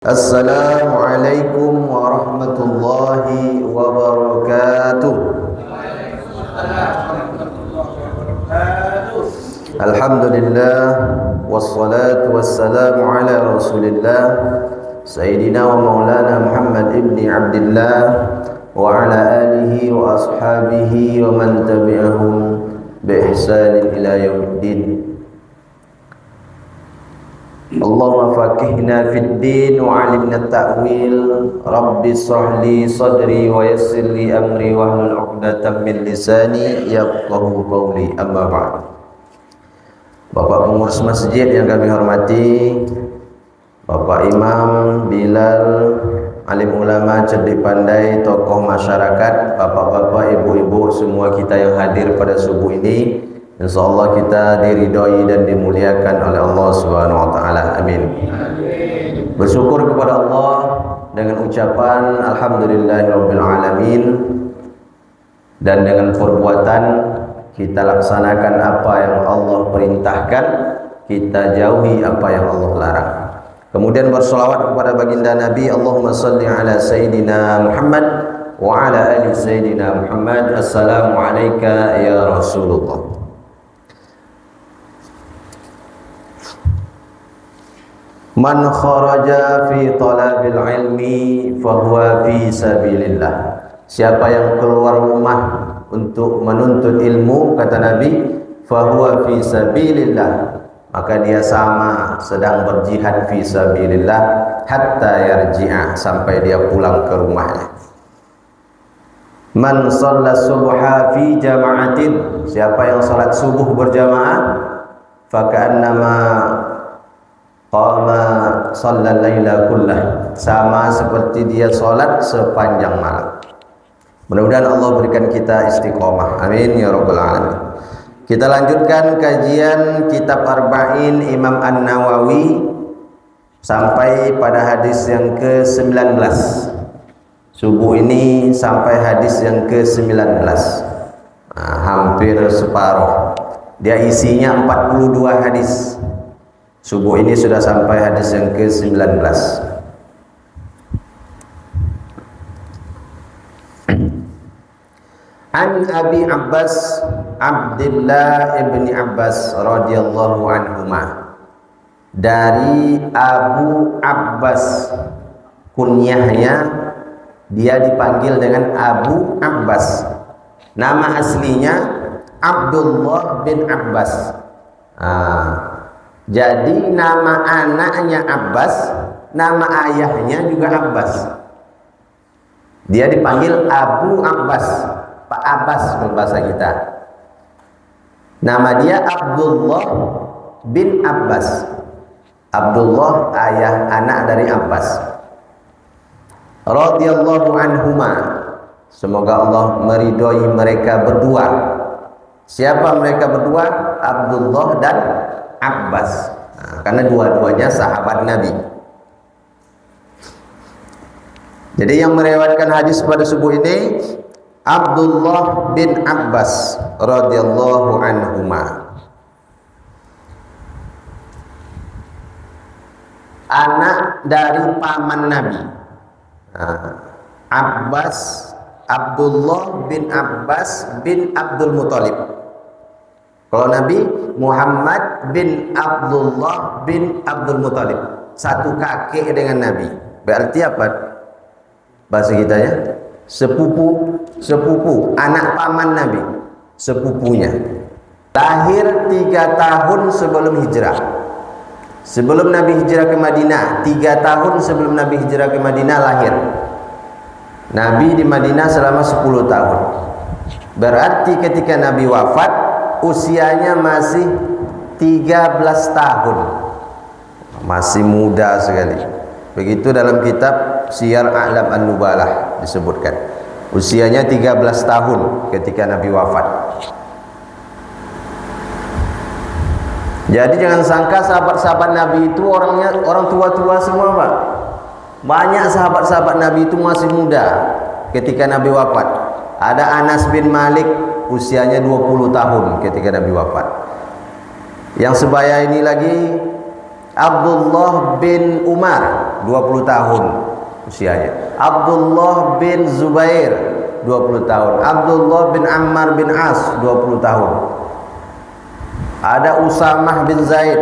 Assalamualaikum warahmatullahi wabarakatuh. Alhamdulillah wassalatu wassalamu ala Rasulillah Sayyidina wa maulana Muhammad ibni Abdillah wa ala alihi wa ashabihi wa man tabi'ahum bi ihsanin ila yaumiddin. Allahumma faqihna fid din wa 'allimna at-ta'wil. Rabbi shrah li sadri wa yassir li amri wa hlul 'uqdatam min lisani yafqahu qawli. Amma ba'd. Bapak pengurus masjid yang kami hormati, Bapak Imam Bilal, alim ulama, cerdik pandai, tokoh masyarakat, bapak-bapak, ibu-ibu, semua kita yang hadir pada subuh ini, insyaallah kita diridhoi dan dimuliakan oleh Allah Subhanahu wa taala. Amin. Bersyukur kepada Allah dengan ucapan alhamdulillahirabbil alamin, dan dengan perbuatan kita laksanakan apa yang Allah perintahkan, kita jauhi apa yang Allah larang. Kemudian bersolawat kepada baginda Nabi, Allahumma salli ala Sayyidina Muhammad wa ala ali Sayyidina Muhammad. Assalamu alayka ya Rasulullah. Man kharaja fi talabil ilmi fahuwa fi sabilillah. Siapa yang keluar rumah untuk menuntut ilmu, kata Nabi, fahuwa fi sabilillah, maka dia sama sedang berjihad fi sabilillah hatta yarji'a, sampai dia pulang ke rumahnya. Man shalla subha fi jama'atin. Siapa yang salat subuh berjamaah, faka'annama qama shallal laila kullah, sama seperti dia salat sepanjang malam. Mudah-mudahan Allah berikan kita istiqomah. Amin ya rabbal alamin. Kita lanjutkan kajian kitab Arba'in Imam An-Nawawi sampai pada hadis yang ke-19. Subuh ini sampai hadis yang ke-19. Hampir separuh. Dia isinya 42 hadis. Subuh ini sudah sampai hadis yang ke-19. An Abi Abbas Abdullah ibn Abbas radhiyallahu anhuma, dari Abu Abbas, kunyahnya dia dipanggil dengan Abu Abbas, nama aslinya Abdullah bin Abbas. Jadi nama anaknya Abbas, nama ayahnya juga Abbas. Dia dipanggil Abu Abbas, Pak Abbas berbahasa kita. Nama dia Abdullah bin Abbas. Abdullah ayah anak dari Abbas. Radhiyallahu anhuma. Semoga Allah meridhoi mereka berdua. Siapa mereka berdua? Abdullah dan Abbas. Karena dua-duanya sahabat Nabi. Jadi yang meriwayatkan hadis pada subuh ini Abdullah bin Abbas radhiyallahu anhuma, anak dari paman Nabi. Abdullah bin Abbas bin Abdul Muthalib. Kalau Nabi Muhammad bin Abdullah bin Abdul Muthalib, satu kakek dengan Nabi. Berarti apa bahasa kita ya? Sepupu, anak paman Nabi, sepupunya. Lahir 3 tahun sebelum hijrah. Sebelum Nabi hijrah ke Madinah, 3 tahun sebelum Nabi hijrah ke Madinah lahir. Nabi di Madinah selama 10 tahun. Berarti ketika Nabi wafat, usianya masih 13 tahun. Masih muda sekali. Begitu dalam kitab Siyar A'lam An-Nubalah disebutkan. Usianya 13 tahun ketika Nabi wafat. Jadi jangan sangka sahabat-sahabat Nabi itu orangnya orang tua-tua semua, Pak. Banyak sahabat-sahabat Nabi itu masih muda ketika Nabi wafat. Ada Anas bin Malik, usianya 20 tahun ketika Nabi wafat. Yang sebaya ini lagi Abdullah bin Umar 20 tahun usianya. Abdullah bin Zubair 20 tahun. Abdullah bin Ammar bin As 20 tahun. Ada Usamah bin Zaid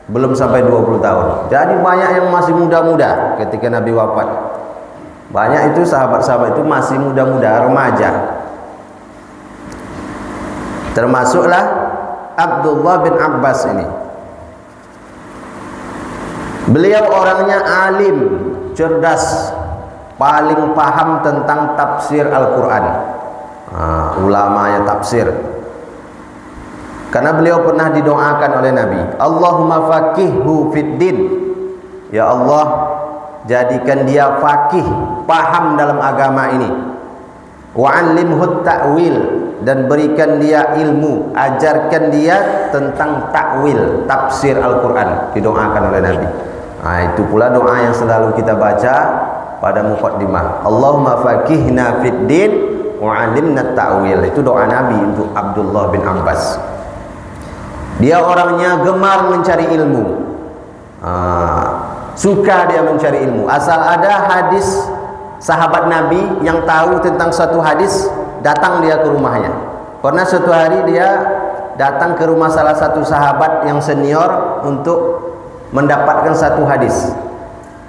belum sampai 20 tahun. Jadi banyak yang masih muda-muda ketika Nabi wafat. Banyak itu sahabat-sahabat itu masih muda-muda, remaja. Termasuklah Abdullah bin Abbas ini. Beliau orangnya alim, cerdas, paling paham tentang tafsir Al-Quran. Ulamanya tafsir. Karena beliau pernah didoakan oleh Nabi, Allahumma faqihhu fid din. Ya Allah, jadikan dia faqih, paham dalam agama ini. Wa 'allimhu ta'wil, dan berikan dia ilmu, ajarkan dia tentang takwil, tafsir Al-Quran. Didoakan oleh Nabi. Itu pula doa yang selalu kita baca pada muqaddimah. Allahumma faqihna fid din wa 'allimna ta'wil. Itu doa Nabi untuk Abdullah bin Abbas. Dia orangnya gemar mencari ilmu. Suka dia mencari ilmu. Asal ada hadis sahabat Nabi yang tahu tentang satu hadis, datang dia ke rumahnya. Pernah suatu hari dia datang ke rumah salah satu sahabat yang senior untuk mendapatkan satu hadis.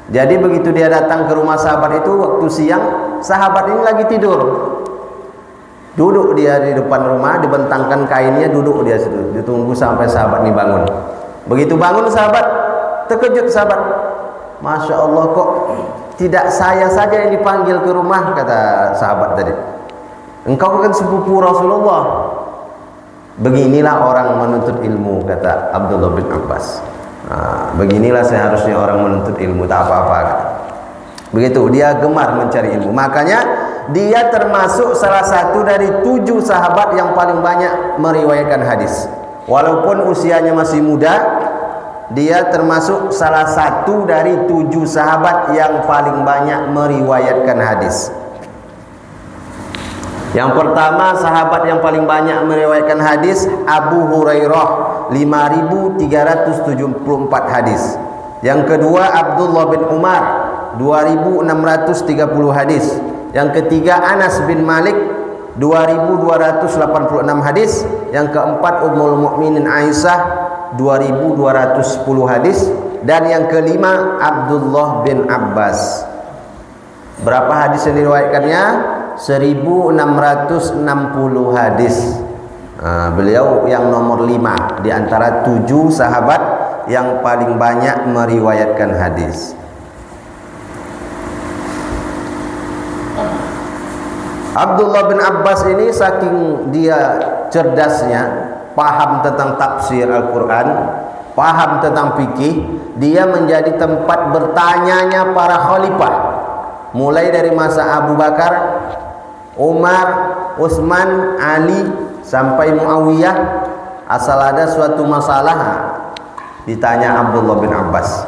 Jadi begitu dia datang ke rumah sahabat itu waktu siang, sahabat ini lagi tidur. Duduk dia di depan rumah, dibentangkan kainnya, duduk dia situ, ditunggu sampai sahabat ini bangun. Begitu bangun sahabat, terkejut sahabat. Masya Allah, kok tidak saya saja yang dipanggil ke rumah, kata sahabat tadi. Engkau kan sepupu Rasulullah. Beginilah orang menuntut ilmu, kata Abdullah bin Abbas. Beginilah seharusnya orang menuntut ilmu, tak apa-apa. Begitu, dia gemar mencari ilmu. Makanya dia termasuk salah satu dari 7 sahabat yang paling banyak meriwayatkan hadis. Walaupun usianya masih muda, dia termasuk salah satu dari 7 sahabat yang paling banyak meriwayatkan hadis. Yang pertama, sahabat yang paling banyak meriwayatkan hadis, Abu Hurairah, 5.374 hadis. Yang kedua, Abdullah bin Umar, 2.630 hadis. Yang ketiga, Anas bin Malik, 2.286 hadis. Yang keempat, Ummul Mukminin Aisyah, 2.210 hadis. Dan yang kelima, Abdullah bin Abbas. Berapa hadis yang diriwayatkannya? 1.660 hadis. Beliau yang nomor 5 di antara 7 sahabat yang paling banyak meriwayatkan hadis. Abdullah bin Abbas ini saking dia cerdasnya, paham tentang tafsir Al-Quran, paham tentang fikih, dia menjadi tempat bertanyanya para khalifah. Mulai dari masa Abu Bakar, Umar, Utsman, Ali, sampai Muawiyah. Asal ada suatu masalah, ditanya Abdullah bin Abbas.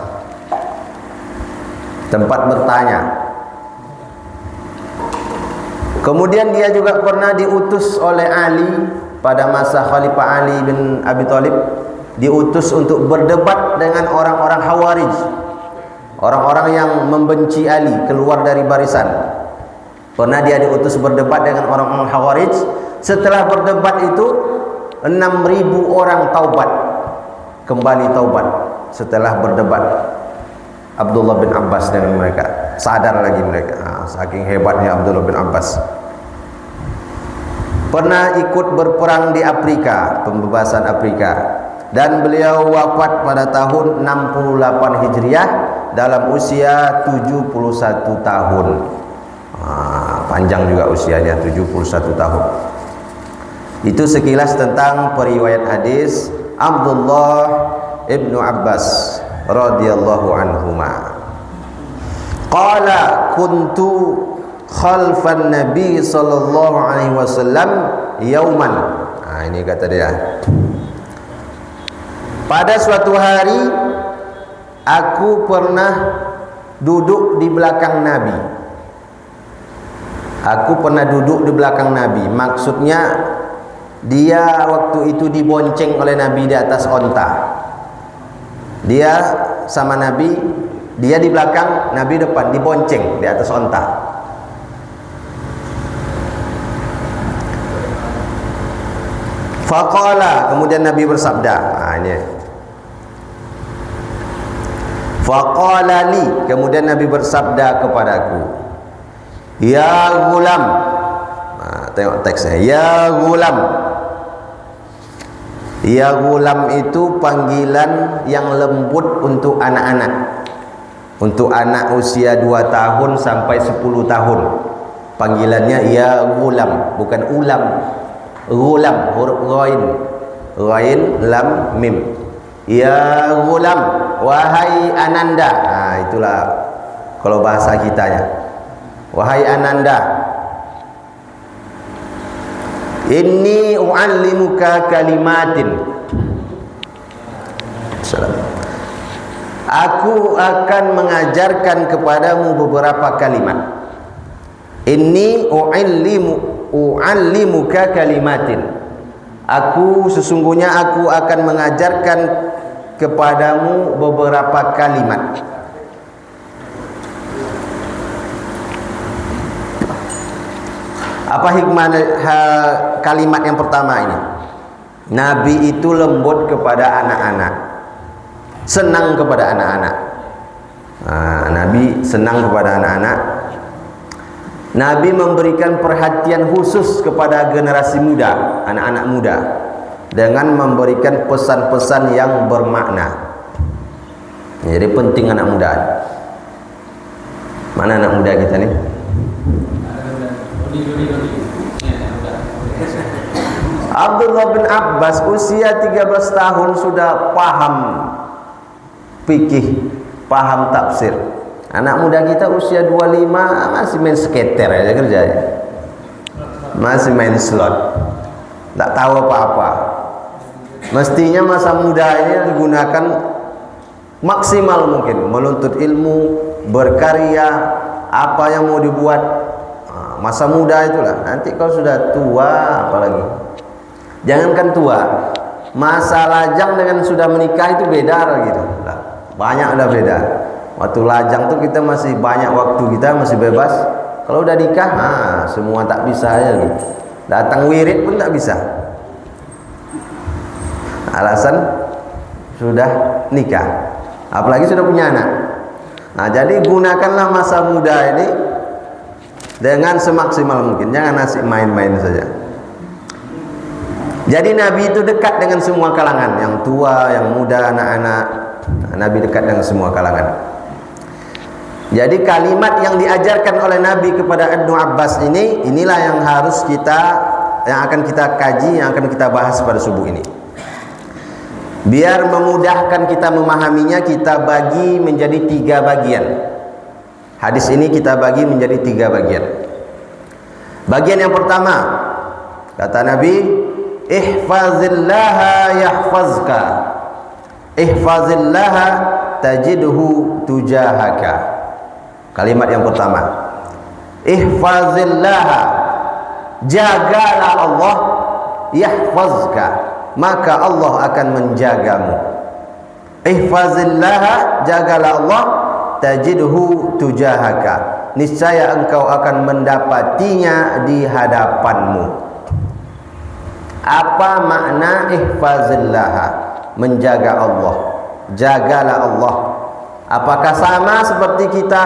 Tempat bertanya. Kemudian dia juga pernah diutus oleh Ali pada masa Khalifah Ali bin Abi Thalib, diutus untuk berdebat dengan orang-orang Khawarij, orang-orang yang membenci Ali, keluar dari barisan. Pernah dia diutus berdebat dengan orang-orang Khawarij. Setelah berdebat itu 6.000 orang taubat, kembali taubat setelah berdebat Abdullah bin Abbas dengan mereka. Sadar lagi mereka, saking hebatnya Abdullah bin Abbas. Pernah ikut berperang di Afrika, pembebasan Afrika, dan beliau wafat pada tahun 68 Hijriah dalam usia 71 tahun. Panjang juga usianya, 71 tahun. Itu sekilas tentang periwayat hadis Abdullah ibnu Abbas radhiyallahu anhuma. Qala kuntu khalfan Nabi sallallahu alaihi wasallam yauman. Ini kata dia. Pada suatu hari aku pernah duduk di belakang Nabi. Aku pernah duduk di belakang Nabi. Maksudnya dia waktu itu dibonceng oleh Nabi di atas onta. Dia sama Nabi, dia di belakang, Nabi depan, dibonceng di atas onta. Faqala, kemudian Nabi bersabda, ini. Faqala li, kemudian Nabi bersabda kepadaku, ya gulam. Tengok teksnya, ya gulam. Ya gulam itu panggilan yang lembut untuk anak-anak. Untuk anak usia 2 tahun sampai 10 tahun. Panggilannya ya gulam, bukan ulam. Gulam, huruf ghain. Ghain, lam, mim. Ya gulam, wahai ananda. Itulah kalau bahasa kitanya. Wahai ananda, inni u'allimuka kalimatin. Salam. Aku akan mengajarkan kepadamu beberapa kalimat. Inni u'allimuka kalimatin. Sesungguhnya aku akan mengajarkan kepadamu beberapa kalimat. Apa hikmah kalimat yang pertama ini? Nabi itu lembut kepada anak-anak, senang kepada anak-anak. Nabi senang kepada anak-anak. Nabi memberikan perhatian khusus kepada generasi muda, anak-anak muda, dengan memberikan pesan-pesan yang bermakna. Jadi penting anak muda. Mana anak muda kita nih? Abdullah bin Abbas usia 13 tahun sudah paham fikih, paham tafsir. Anak muda kita usia 25 masih main skater aja kerjanya, masih main slot, tak tahu apa-apa. Mestinya masa muda ini digunakan maksimal mungkin, menuntut ilmu, berkarya, apa yang mau dibuat. Masa muda itulah. Nanti kalau sudah tua apalagi, jangankan tua, masa lajang dengan sudah menikah itu beda gitu. Banyak udah beda. Waktu lajang tuh kita masih banyak waktu, kita masih bebas. Kalau udah nikah, semua tak bisa aja gitu. Datang wirid pun tak bisa. Alasan sudah nikah, apalagi sudah punya anak. Jadi gunakanlah masa muda ini dengan semaksimal mungkin, jangan asik main-main saja. Jadi Nabi itu dekat dengan semua kalangan, yang tua, yang muda, anak-anak. Nabi dekat dengan semua kalangan. Jadi kalimat yang diajarkan oleh Nabi kepada Ibnu Abbas inilah yang harus yang akan kita kaji, yang akan kita bahas pada subuh ini. Biar memudahkan kita memahaminya, kita bagi menjadi 3 bagian. Hadis ini kita bagi menjadi 3 bagian. Bagian yang pertama, kata Nabi, ihfazillaha yahfazka, ihfazillaha tajidhu tujahaka. Kalimat yang pertama, ihfazillaha, jagalah Allah, yahfazka, maka Allah akan menjagamu. Ihfazillaha, jagalah Allah, tajidhu tujahaka, niscaya engkau akan mendapatinya di hadapanmu. Apa makna ihfazillaha? Menjaga Allah, jagalah Allah. Apakah sama seperti kita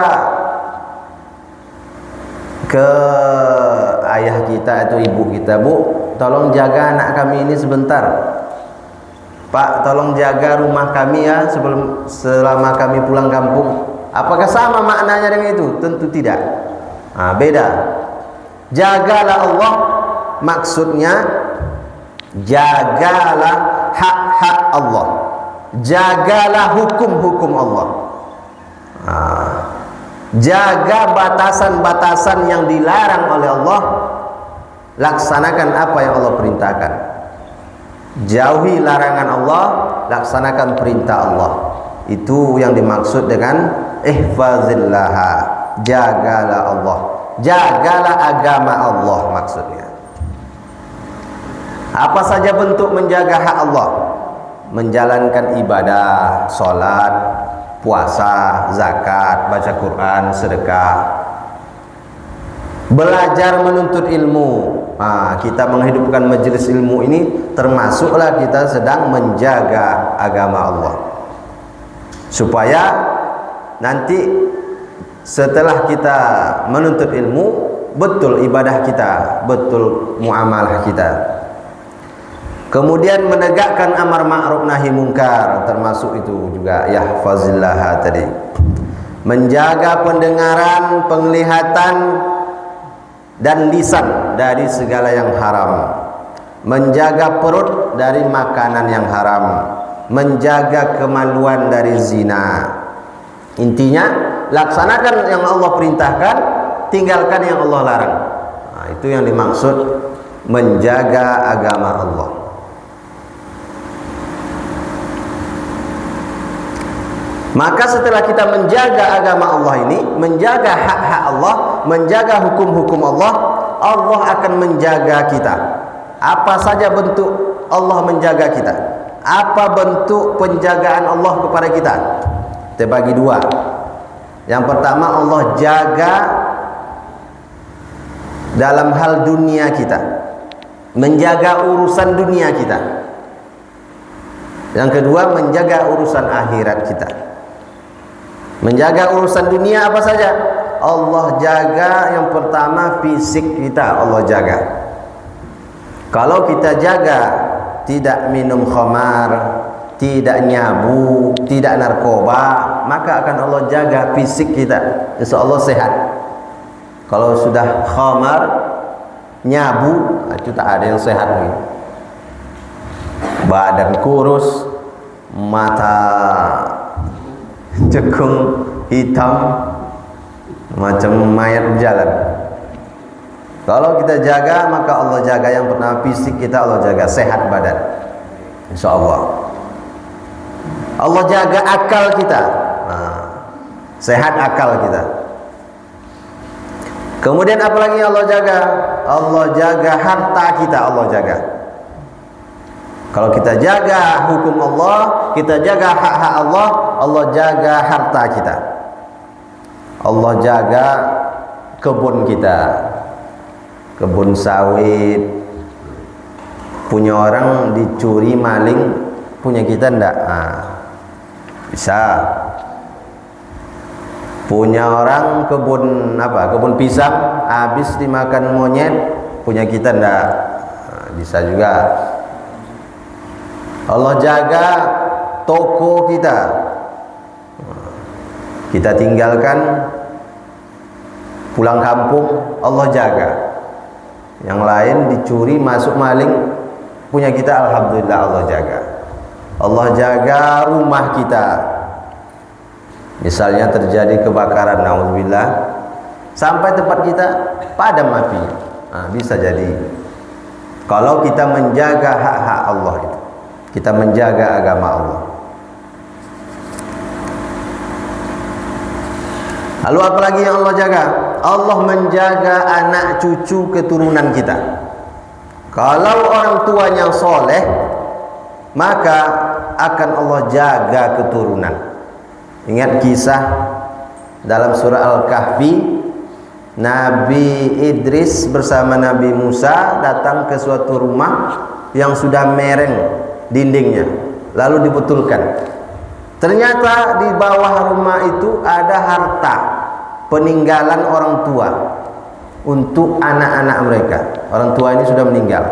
ke ayah kita atau ibu kita, Bu, tolong jaga anak kami ini sebentar, Pak, tolong jaga rumah kami ya selama kami pulang kampung. Apakah sama maknanya dengan itu? Tentu tidak. Beda. Jagalah Allah, maksudnya jagalah hak-hak Allah, jagalah hukum-hukum Allah, jaga batasan-batasan yang dilarang oleh Allah, laksanakan apa yang Allah perintahkan. Jauhi larangan Allah, laksanakan perintah Allah. Itu yang dimaksud dengan ihfazillaha, jagalah Allah, jagalah agama Allah maksudnya. Apa saja bentuk menjaga hak Allah? menjalankan ibadah, sholat, puasa, zakat, baca Quran, sedekah, belajar menuntut ilmu. Kita menghidupkan majelis ilmu ini termasuklah kita sedang menjaga agama Allah, supaya nanti setelah kita menuntut ilmu, betul ibadah kita, betul muamalah kita. Kemudian menegakkan amar ma'ruf nahi mungkar, termasuk itu juga yahfazillah tadi. Menjaga pendengaran, penglihatan dan lisan dari segala yang haram. Menjaga perut dari makanan yang haram. Menjaga kemaluan dari zina. Intinya, laksanakan yang Allah perintahkan, tinggalkan yang Allah larang. Itu yang dimaksud menjaga agama Allah. Maka setelah kita menjaga agama Allah ini, menjaga hak-hak Allah, menjaga hukum-hukum Allah, Allah akan menjaga kita. Apa saja bentuk Allah menjaga kita? Apa bentuk penjagaan Allah kepada kita? Kita bagi dua. Yang pertama, Allah jaga dalam hal dunia kita, menjaga urusan dunia kita. Yang kedua, menjaga urusan akhirat kita. Menjaga urusan dunia apa saja? Allah jaga yang pertama fisik kita, Allah jaga. Kalau kita jaga tidak minum khamar, tidak nyabu, tidak narkoba, maka akan Allah jaga fisik kita, insya Allah sehat. Kalau sudah khamar, nyabu, itu tak ada yang sehat lagi. Badan kurus, mata cekung hitam, macam mayat jalan. Kalau kita jaga, maka Allah jaga yang pertama fisik kita, Allah jaga sehat badan, insya Allah. Allah jaga akal kita, sehat akal kita. Kemudian apalagi Allah jaga? Allah jaga harta kita, Allah jaga. Kalau kita jaga hukum Allah, kita jaga hak-hak Allah, Allah jaga harta kita. Allah jaga kebun kita, kebun sawit. Punya orang dicuri maling, punya kita ndak? Bisa. Punya orang kebun apa? Kebun pisang habis dimakan monyet, punya kita ndak? Bisa juga. Allah jaga toko kita. Kita tinggalkan pulang kampung, Allah jaga. Yang lain dicuri, masuk maling, punya kita alhamdulillah Allah jaga. Allah jaga rumah kita. Misalnya terjadi kebakaran, naudzubillah, sampai tempat kita padam api, bisa jadi. Kalau kita menjaga hak-hak Allah itu, kita menjaga agama Allah. Lalu apa lagi yang Allah jaga? Allah menjaga anak cucu keturunan kita. Kalau orang tuanya soleh, maka akan Allah jaga keturunan. Ingat kisah dalam surah Al-Kahfi, Nabi Idris bersama Nabi Musa datang ke suatu rumah yang sudah mereng dindingnya, lalu dibetulkan. Ternyata di bawah rumah itu ada harta peninggalan orang tua untuk anak-anak mereka. Orang tua ini sudah meninggal,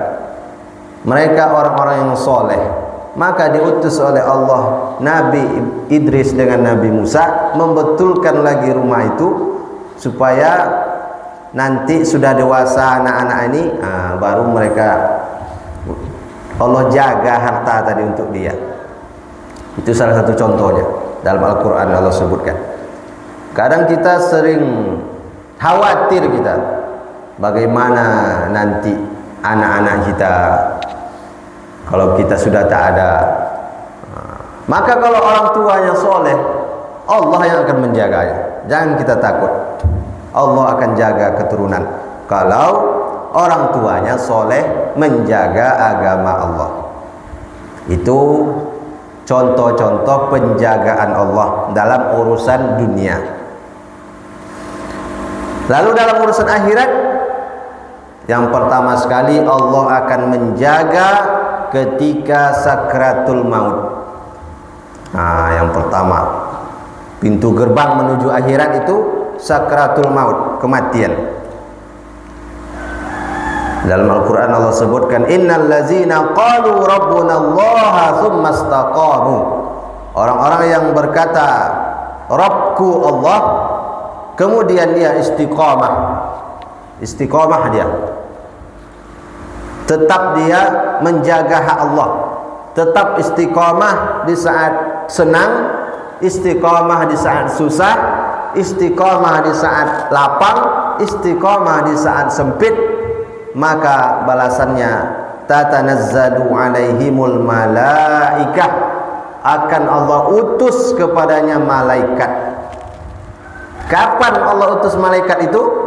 mereka orang-orang yang soleh. Maka diutus oleh Allah Nabi Idris dengan Nabi Musa membetulkan lagi rumah itu, supaya nanti sudah dewasa anak-anak ini, baru mereka Allah jaga harta tadi untuk dia. Itu salah satu contohnya dalam Al-Quran Allah sebutkan. Kadang kita sering khawatir kita, bagaimana nanti anak-anak kita kalau kita sudah tak ada. Maka kalau orang tuanya soleh, Allah yang akan menjaganya. Jangan kita takut, Allah akan jaga keturunan kalau orang tuanya soleh menjaga agama Allah. Itu contoh-contoh penjagaan Allah dalam urusan dunia. Lalu dalam urusan akhirat, yang pertama sekali Allah akan menjaga ketika sakratul maut. Yang pertama, pintu gerbang menuju akhirat itu sakratul maut, kematian. Dalam Al-Quran Allah sebutkan, innal ladzina qalu rabbuna Allah tsumma istaqamu. Orang-orang yang berkata Rabbku Allah, kemudian dia istiqamah. Istiqamah dia, tetap dia menjaga hak Allah, tetap istiqamah di saat senang, istiqamah di saat susah, istiqamah di saat lapang, istiqamah di saat sempit, maka balasannya tatanazzalu alaihimul malaikah, akan Allah utus kepadanya malaikat. Kapan Allah utus malaikat itu?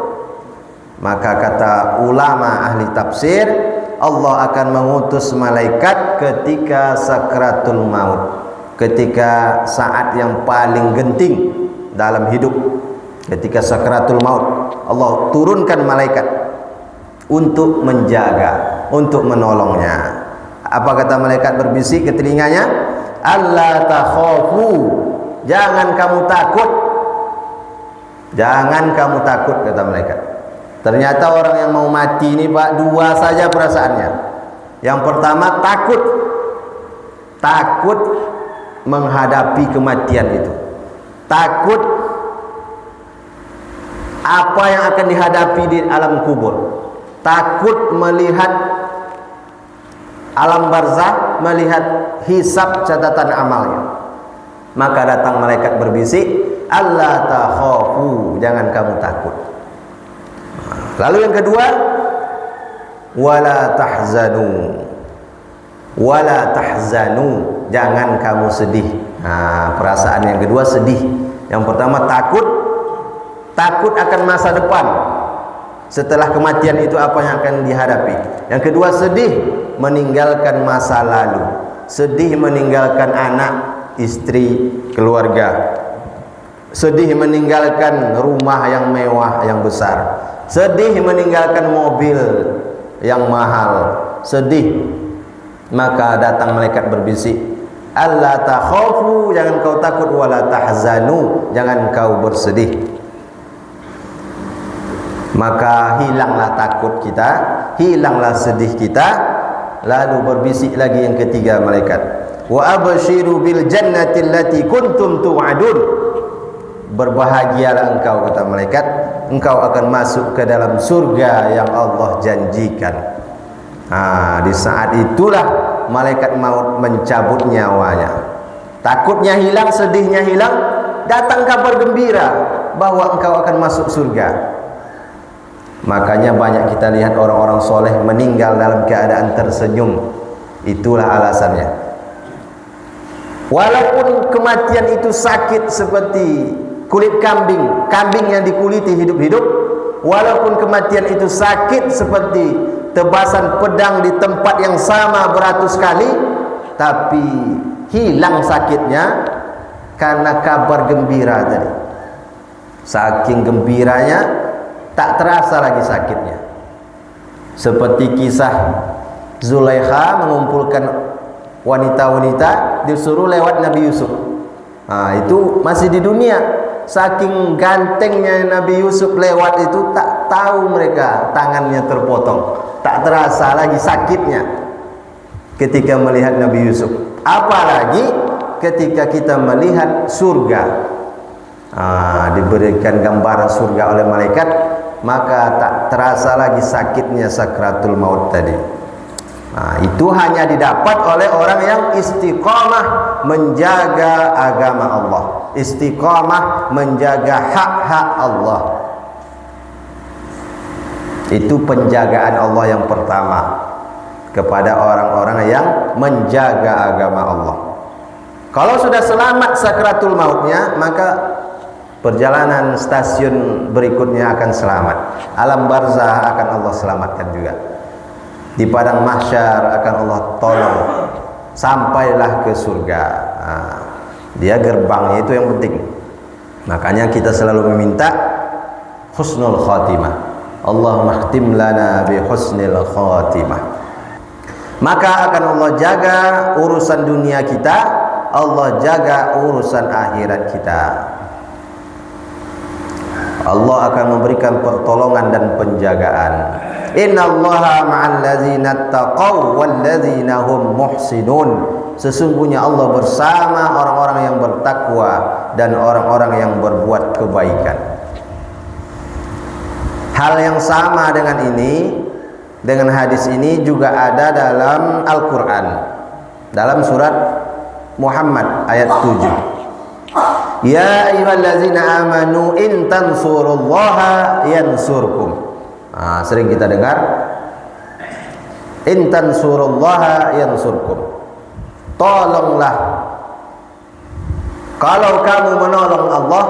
Maka kata ulama ahli tafsir, Allah akan mengutus malaikat ketika sakratul maut, ketika saat yang paling genting dalam hidup. Ketika sakratul maut, Allah turunkan malaikat untuk menjaga, untuk menolongnya. Apa kata malaikat berbisik ke telinganya? Allah takhafu, jangan kamu takut. Jangan kamu takut, kata malaikat. Ternyata orang yang mau mati ini Pak, dua saja perasaannya. Yang pertama takut, takut menghadapi kematian itu, takut apa yang akan dihadapi di alam kubur, takut melihat alam barzakh, melihat hisab catatan amalnya. Maka datang malaikat berbisik, Allah takhafu, jangan kamu takut. Lalu yang kedua, wala tahzanu, wala tahzanu, jangan kamu sedih. Perasaan yang kedua sedih. Yang pertama takut, takut akan masa depan setelah kematian itu apa yang akan dihadapi. Yang kedua sedih meninggalkan masa lalu, sedih meninggalkan anak, istri, keluarga, sedih meninggalkan rumah yang mewah, yang besar, sedih meninggalkan mobil yang mahal, sedih. Maka datang malaikat berbisik, Allah takhafu, jangan kau takut, wala tahzanu, jangan kau bersedih. Maka hilanglah takut kita, hilanglah sedih kita. Lalu berbisik lagi yang ketiga malaikat, wa abshiru bil jannati allati kuntum tu'adun, berbahagialah engkau, kata malaikat, engkau akan masuk ke dalam surga yang Allah janjikan. Di saat itulah malaikat maut mencabut nyawanya. Takutnya hilang, sedihnya hilang, datang kabar gembira bahwa engkau akan masuk surga. Makanya banyak kita lihat orang-orang soleh meninggal dalam keadaan tersenyum. Itulah alasannya. Walaupun kematian itu sakit seperti kulit kambing, kambing yang dikuliti hidup-hidup, walaupun kematian itu sakit seperti tebasan pedang di tempat yang sama beratus kali, tapi hilang sakitnya karena kabar gembira tadi. Saking gembiranya tak terasa lagi sakitnya. Seperti kisah Zulaikha mengumpulkan wanita-wanita, disuruh lewat Nabi Yusuf. Itu masih di dunia. Saking gantengnya Nabi Yusuf lewat itu, tak tahu mereka tangannya terpotong, tak terasa lagi sakitnya ketika melihat Nabi Yusuf. Apalagi ketika kita melihat surga, diberikan gambaran surga oleh malaikat, maka tak terasa lagi sakitnya sakratul maut tadi. Itu hanya didapat oleh orang yang istiqamah menjaga agama Allah, istiqamah menjaga hak-hak Allah. Itu penjagaan Allah yang pertama kepada orang-orang yang menjaga agama Allah. Kalau sudah selamat sakratul mautnya, maka perjalanan stasiun berikutnya akan selamat. Alam barzah akan Allah selamatkan juga. Di padang mahsyar akan Allah tolong, sampailah ke surga. Dia gerbangnya itu yang penting. Makanya kita selalu meminta husnul khatimah. Allahumma khtim lana bi husnil khatimah. Maka akan Allah jaga urusan dunia kita, Allah jaga urusan akhirat kita. Allah akan memberikan pertolongan dan penjagaan. Innallaha ma'al ladzina taqaw wal ladzina hum muhsinun. Sesungguhnya Allah bersama orang-orang yang bertakwa dan orang-orang yang berbuat kebaikan. Hal yang sama dengan ini, dengan hadis ini juga ada dalam Al-Quran, dalam surat Muhammad ayat 7. Ya ayyuhallazina amanu in tansurullaha yansurkum. Sering kita dengar in tansurullaha yansurkum. Tolonglah, kalau kamu menolong Allah,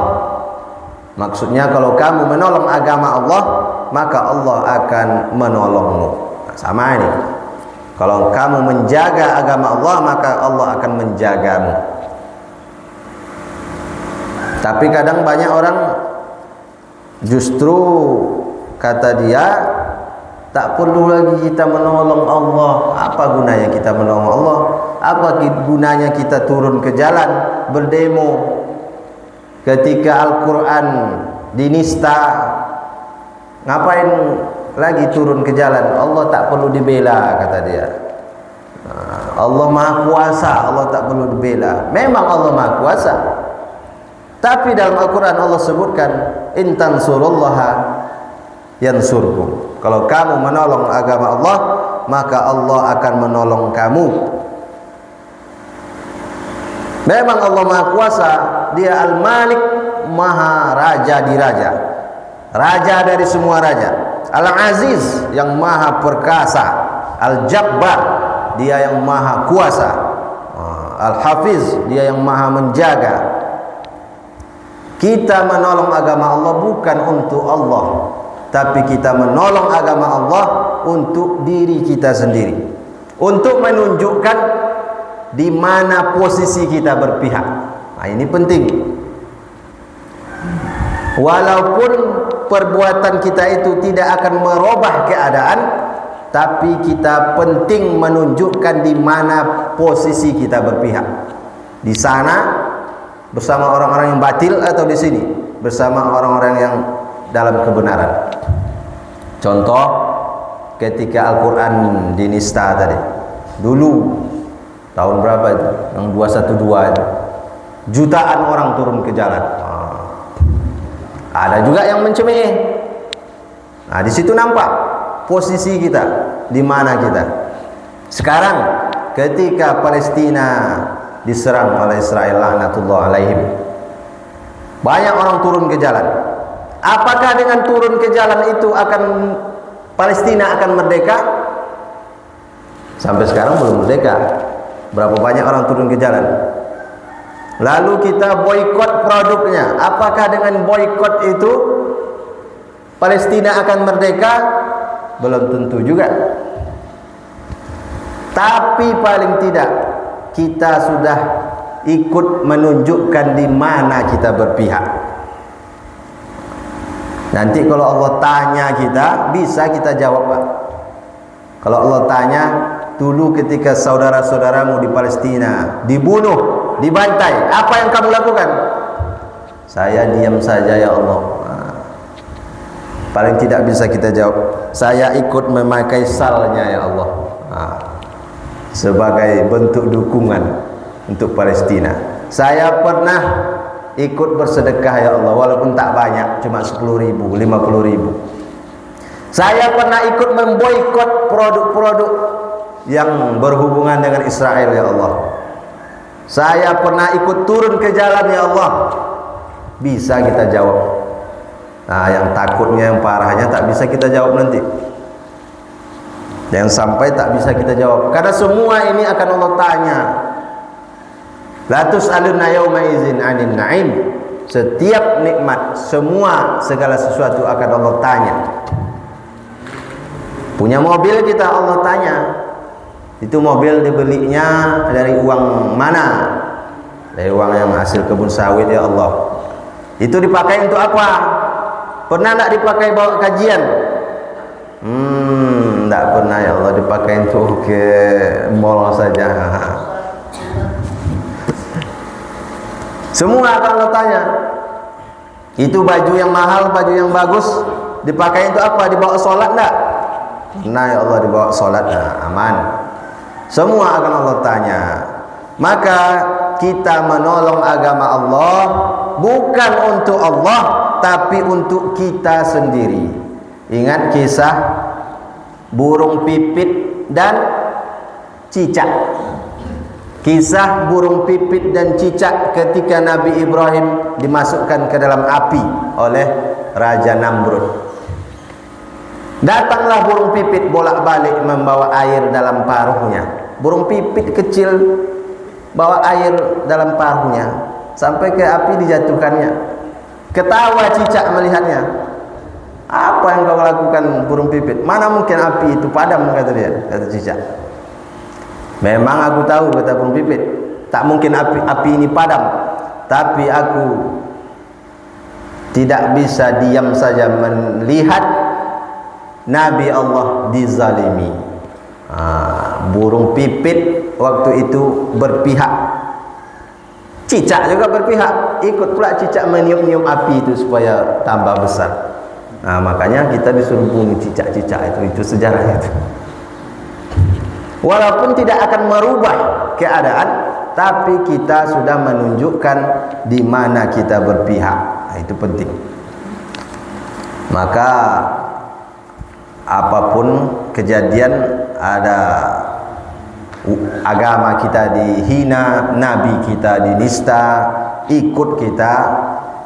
maksudnya kalau kamu menolong agama Allah, maka Allah akan menolongmu. Sama ini, kalau kamu menjaga agama Allah, maka Allah akan menjagamu. Tapi kadang banyak orang justru kata dia, tak perlu lagi kita menolong Allah. Apa gunanya kita menolong Allah? Apa gunanya kita turun ke jalan berdemo ketika Al-Quran dinista? Ngapain lagi turun ke jalan? Allah tak perlu dibela, kata dia. Allah Maha Kuasa, Allah tak perlu dibela. Memang Allah Maha Kuasa, tapi dalam Al-Quran Allah sebutkan in tansurullaha yansurkum. Kalau kamu menolong agama Allah, maka Allah akan menolong kamu. Memang Allah Maha Kuasa, Dia Al-Malik, Maha Raja di Raja, Raja dari semua raja. Al-Aziz, yang Maha Perkasa. Al-Jabbar, Dia yang Maha Kuasa. Al-Hafiz, Dia yang Maha Menjaga. Kita menolong agama Allah bukan untuk Allah, tapi kita menolong agama Allah untuk diri kita sendiri, untuk menunjukkan di mana posisi kita berpihak. Ini penting. Walaupun perbuatan kita itu tidak akan merubah keadaan, tapi kita penting menunjukkan di mana posisi kita berpihak. Di sana bersama orang-orang yang batil, atau di sini bersama orang-orang yang dalam kebenaran. Contoh ketika Al-Quran dinista tadi, dulu tahun berapa itu? Yang 212 itu. Jutaan orang turun ke jalan. Ada juga yang mencemeh. Di situ nampak posisi kita, di mana kita. Sekarang ketika Palestina diserang oleh Israel, laknatullah alaihim, banyak orang turun ke jalan. Apakah dengan turun ke jalan itu akan Palestina akan merdeka? Sampai sekarang belum merdeka. Berapa banyak orang turun ke jalan? Lalu kita boikot produknya. Apakah dengan boikot itu Palestina akan merdeka? Belum tentu juga. Tapi paling tidak kita sudah ikut menunjukkan di mana kita berpihak. Nanti kalau Allah tanya kita, bisa kita jawab, Pak. Kalau Allah tanya, dulu ketika saudara-saudaramu di Palestina dibunuh, dibantai, apa yang kamu lakukan? Saya diam saja, ya Allah. Paling tidak bisa kita jawab, saya ikut memakai salnya, ya Allah, sebagai bentuk dukungan untuk Palestina. Saya pernah ikut bersedekah, ya Allah, walaupun tak banyak, cuma 10.000, 50.000. Saya pernah ikut memboikot produk-produk yang berhubungan dengan Israel, ya Allah. Saya pernah ikut turun ke jalan, ya Allah. Bisa kita jawab. Yang takutnya, yang parahnya tak bisa kita jawab nanti. Yang sampai tak bisa kita jawab, karena semua ini akan Allah tanya. La tus'aluna yawma idzin 'anil na'im. Setiap nikmat, semua segala sesuatu akan Allah tanya. Punya mobil kita, Allah tanya, itu mobil dibelinya dari uang mana? dari uang yang hasil kebun sawit ya Allah. Itu dipakai untuk apa? Pernah tak dipakai bawa kajian? Tak pernah ya Allah, dipakai untuk ke mall saja. Semua akan Allah tanya. Itu baju yang mahal, baju yang bagus, dipakai untuk apa? Dibawa sholat tak? Nah ya Allah, dibawa sholat, nah, aman. Semua akan Allah tanya. Maka kita menolong agama Allah bukan untuk Allah, tapi untuk kita sendiri. Ingat kisah burung pipit dan cicak. Kisah burung pipit dan cicak ketika Nabi Ibrahim dimasukkan ke dalam api oleh Raja Namrud. Datanglah burung pipit bolak-balik membawa air dalam paruhnya. Burung pipit kecil bawa air dalam paruhnya sampai ke api dijatuhkannya. Ketawa cicak melihatnya. Apa yang kau lakukan burung pipit? Mana mungkin api itu padam, kata dia, kata cicak. Memang aku tahu, kata burung pipit, tak mungkin api ini padam, tapi aku tidak bisa diam saja melihat Nabi Allah dizalimi. Burung pipit waktu itu berpihak, cicak juga berpihak, ikut pula cicak meniup-niup api itu supaya tambah besar. Makanya kita disuruh bunuh cicak-cicak itu sejarahnya itu. Walaupun tidak akan merubah keadaan, tapi kita sudah menunjukkan di mana kita berpihak. Itu penting. Maka apapun kejadian, ada agama kita dihina, nabi kita dinista, ikut kita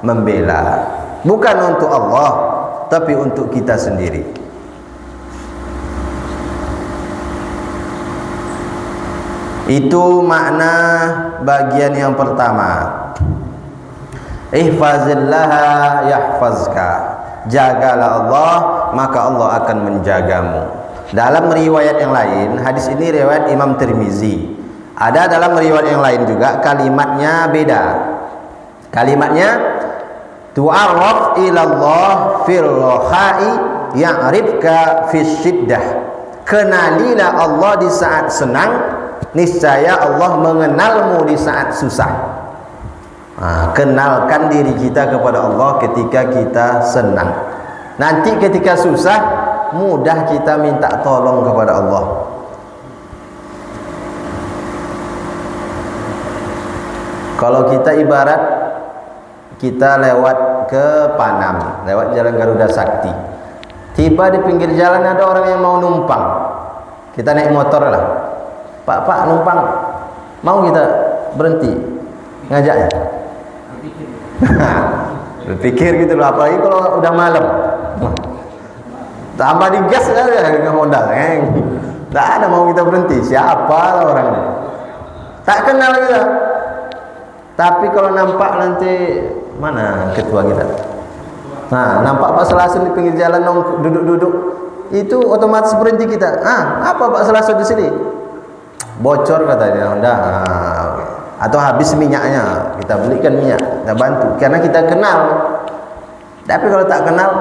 membela, bukan untuk Allah tapi untuk kita sendiri. Itu makna bagian yang pertama. Ihfazillaha yahfazka. Jagalah Allah, maka Allah akan menjagamu. Dalam riwayat yang lain, hadis ini riwayat Imam Tirmizi. Ada dalam riwayat yang lain juga kalimatnya beda. Kalimatnya tu'arraf ilallah fil rakhai ya'rifka fis syiddah. Kenalilah Allah di saat senang, niscaya Allah mengenalmu di saat susah. Kenalkan diri kita kepada Allah ketika kita senang. Nanti ketika susah, mudah kita minta tolong kepada Allah. Kalau kita ibarat kita lewat ke Panam, lewat Jalan Garuda Sakti, tiba di pinggir jalan ada orang yang mau numpang. Kita naik motor lah, Pak numpang, mau kita berhenti ngajaknya? Berpikir gitu loh, apalagi kalau udah malam, tambah digas aja ke modal, tak ada mau kita berhenti. Siapa lah orangnya, tak kenal kita. Tapi kalau nampak nanti, mana ketua kita, nampak Pak Selasun di pinggir jalan duduk-duduk, itu otomatis berhenti kita. Apa Pak Selasun di sini? Bocor katanya, atau habis minyaknya, kita belikan minyak, kita bantu karena kita kenal. Tapi kalau tak kenal,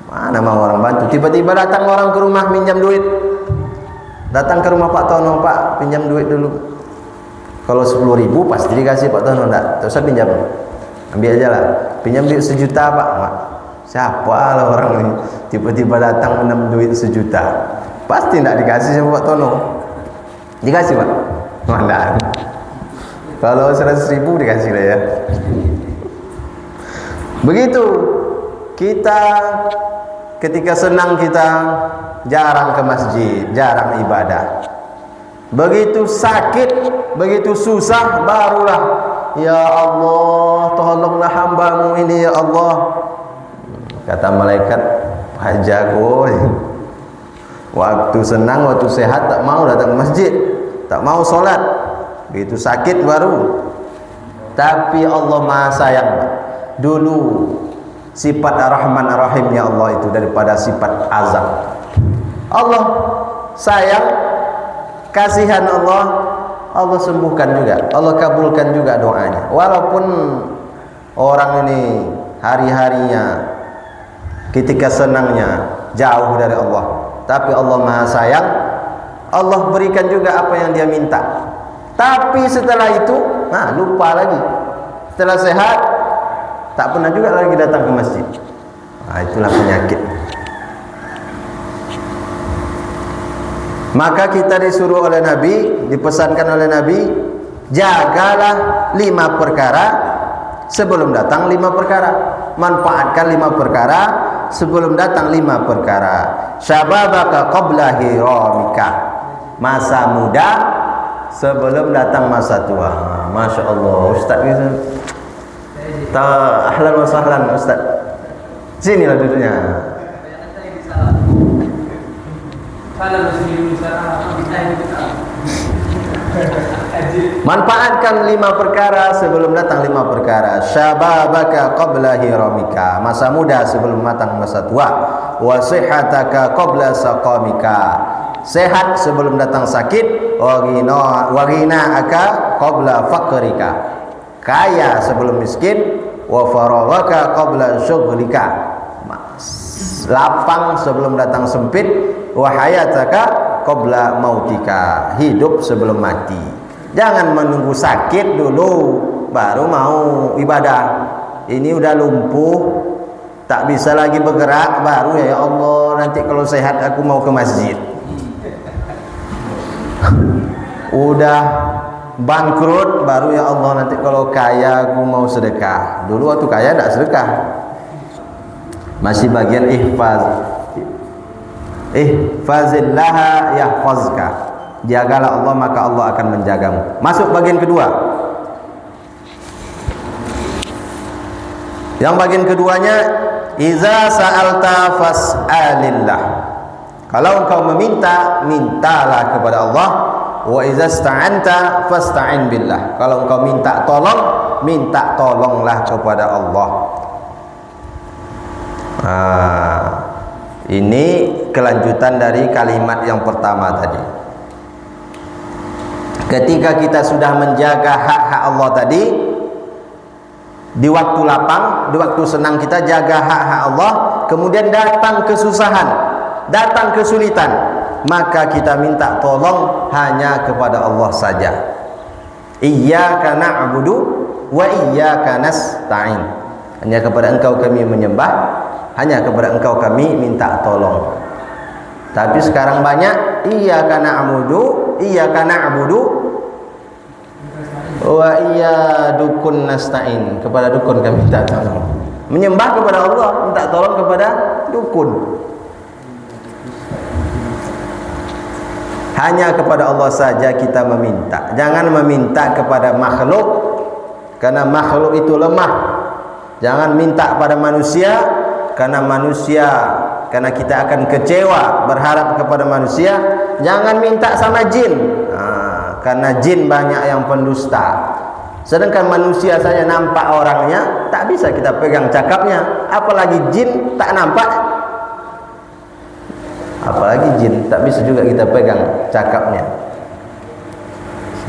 mana mau orang bantu? Tiba-tiba datang orang ke rumah minjam duit, datang ke rumah Pak Tono, Pak pinjam duit dulu. Kalau 10.000 pasti dikasih Pak Tono, enggak usah pinjam, ambil aja lah, pinjam duit 1 juta Pak. Siapa lah orang ini tiba-tiba datang menam duit 1 juta, pasti enggak dikasih sama Pak Tono. Dikasih Pak? Mana? Kalau 100.000 dikasih lah ya. Begitu kita ketika senang, kita jarang ke masjid, jarang ibadah. Begitu sakit, begitu susah, barulah ya Allah tolonglah hambamu ini ya Allah. Kata malaikat, Pak Jago waktu senang, waktu sehat tak mau datang ke masjid, tak mau sholat. Begitu sakit baru. Tapi Allah Maha Sayang. Dulu sifat Ar-Rahman Ar-Rahimnya Allah itu daripada sifat azab. Allah sayang, kasihan Allah, Allah sembuhkan juga, Allah kabulkan juga doanya. Walaupun orang ini hari-harinya ketika senangnya jauh dari Allah, tapi Allah Maha Sayang, Allah berikan juga apa yang dia minta. Tapi setelah itu lupa lagi. Setelah sehat tak pernah juga lagi datang ke masjid. Itulah penyakit. Maka kita disuruh oleh Nabi, dipesankan oleh Nabi, jagalah 5 perkara sebelum datang 5 perkara. Manfaatkan 5 perkara sebelum datang 5 perkara. Syababaka qabla hiramika. Masa muda sebelum datang masa tua. Masya Allah, Ustaz gitu. Ahlan wa sahlan Ustaz. Sinilah duduknya. Manfaatkan 5 perkara sebelum datang 5 perkara. Syababaka qabla hiramika. Masa muda sebelum datang masa tua. Wa sihhataka qabla saqamika. Sehat sebelum datang sakit. Wa ghina'aka qabla faqrika. Kaya sebelum miskin. Wa faraghaka qabla syughlika. Lapang sebelum datang sempit. Wa hayataka qabla mautika. Hidup sebelum mati. Jangan menunggu sakit dulu baru mau ibadah. Ini udah lumpuh, tak bisa lagi bergerak, baru ya Allah nanti kalau sehat aku mau ke masjid. Udah bangkrut, baru ya Allah nanti kalau kaya aku mau sedekah. Dulu waktu kaya tak sedekah. Masih bagian ihfazillaha yahfazka. Jagalah Allah maka Allah akan menjagamu. Masuk bagian kedua. Yang bagian keduanya, iza sa'alta fas'alillah. Kalau engkau meminta, mintalah kepada Allah. Wa iza sta'anta fasta'in billah. Kalau engkau minta tolong, minta tolonglah kepada Allah. Ini kelanjutan dari kalimat yang pertama tadi. Ketika kita sudah menjaga hak-hak Allah tadi, di waktu lapang, di waktu senang kita jaga hak-hak Allah, kemudian datang kesusahan, datang kesulitan, maka kita minta tolong hanya kepada Allah saja. Iyyaka na'budu wa iyyaka nasta'in. Hanya kepada Engkau kami menyembah, hanya kepada Engkau kami minta tolong. Tapi sekarang banyak iyyaka na'budu wa iyyadukun nasta'in. Kepada dukun kami minta tolong. Menyembah kepada Allah, minta tolong kepada dukun. Hanya kepada Allah saja kita meminta. Jangan meminta kepada makhluk, karena makhluk itu lemah. Jangan minta pada manusia, karena kita akan kecewa berharap kepada manusia. Jangan minta sama jin, karena jin banyak yang pendusta. Sedangkan manusia saja nampak orangnya, tak bisa kita pegang cakapnya, apalagi jin tak nampak. Apalagi jin tak bisa juga kita pegang cakapnya.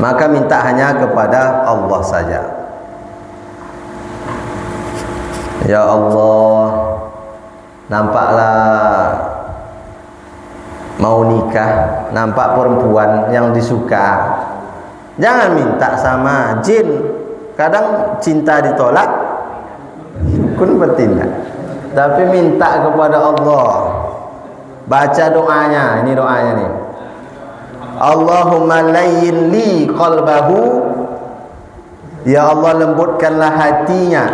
Maka minta hanya kepada Allah saja. Ya Allah, nampaklah mau nikah, nampak perempuan yang disuka. Jangan minta sama jin. Kadang cinta ditolak, dukun bertindak. Tapi minta kepada Allah. Baca doanya, ini doanya nih. Allahumma layyin li qalbahu. Ya Allah, lembutkanlah hatinya.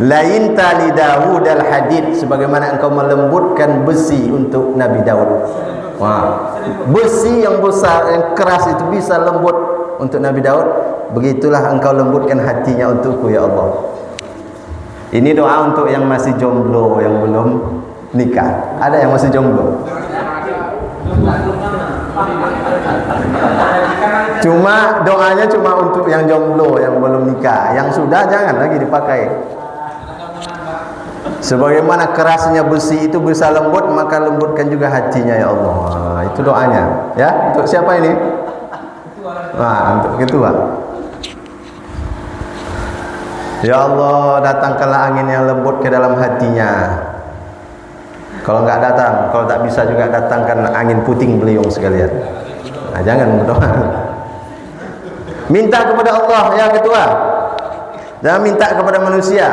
Lain tali Daud al-hadid, sebagaimana engkau melembutkan besi untuk Nabi Daud. Wah, besi yang besar, yang keras itu bisa lembut untuk Nabi Daud. Begitulah engkau lembutkan hatinya untukku ya Allah. Ini doa untuk yang masih jomblo, yang belum nikah. Ada yang masih jomblo? Cuma doanya cuma untuk yang jomblo, yang belum nikah. Yang sudah jangan lagi dipakai. Sebagaimana kerasnya besi itu bisa lembut, maka lembutkan juga hatinya ya Allah. Itu doanya. Ya, untuk siapa ini? Untuk ketua. Ya Allah, datangkanlah angin yang lembut ke dalam hatinya. Kalau nggak datang, kalau tak bisa juga datangkan angin puting beliung sekalian. Jangan berdoa. Minta kepada Allah ya ketua. Jangan minta kepada manusia.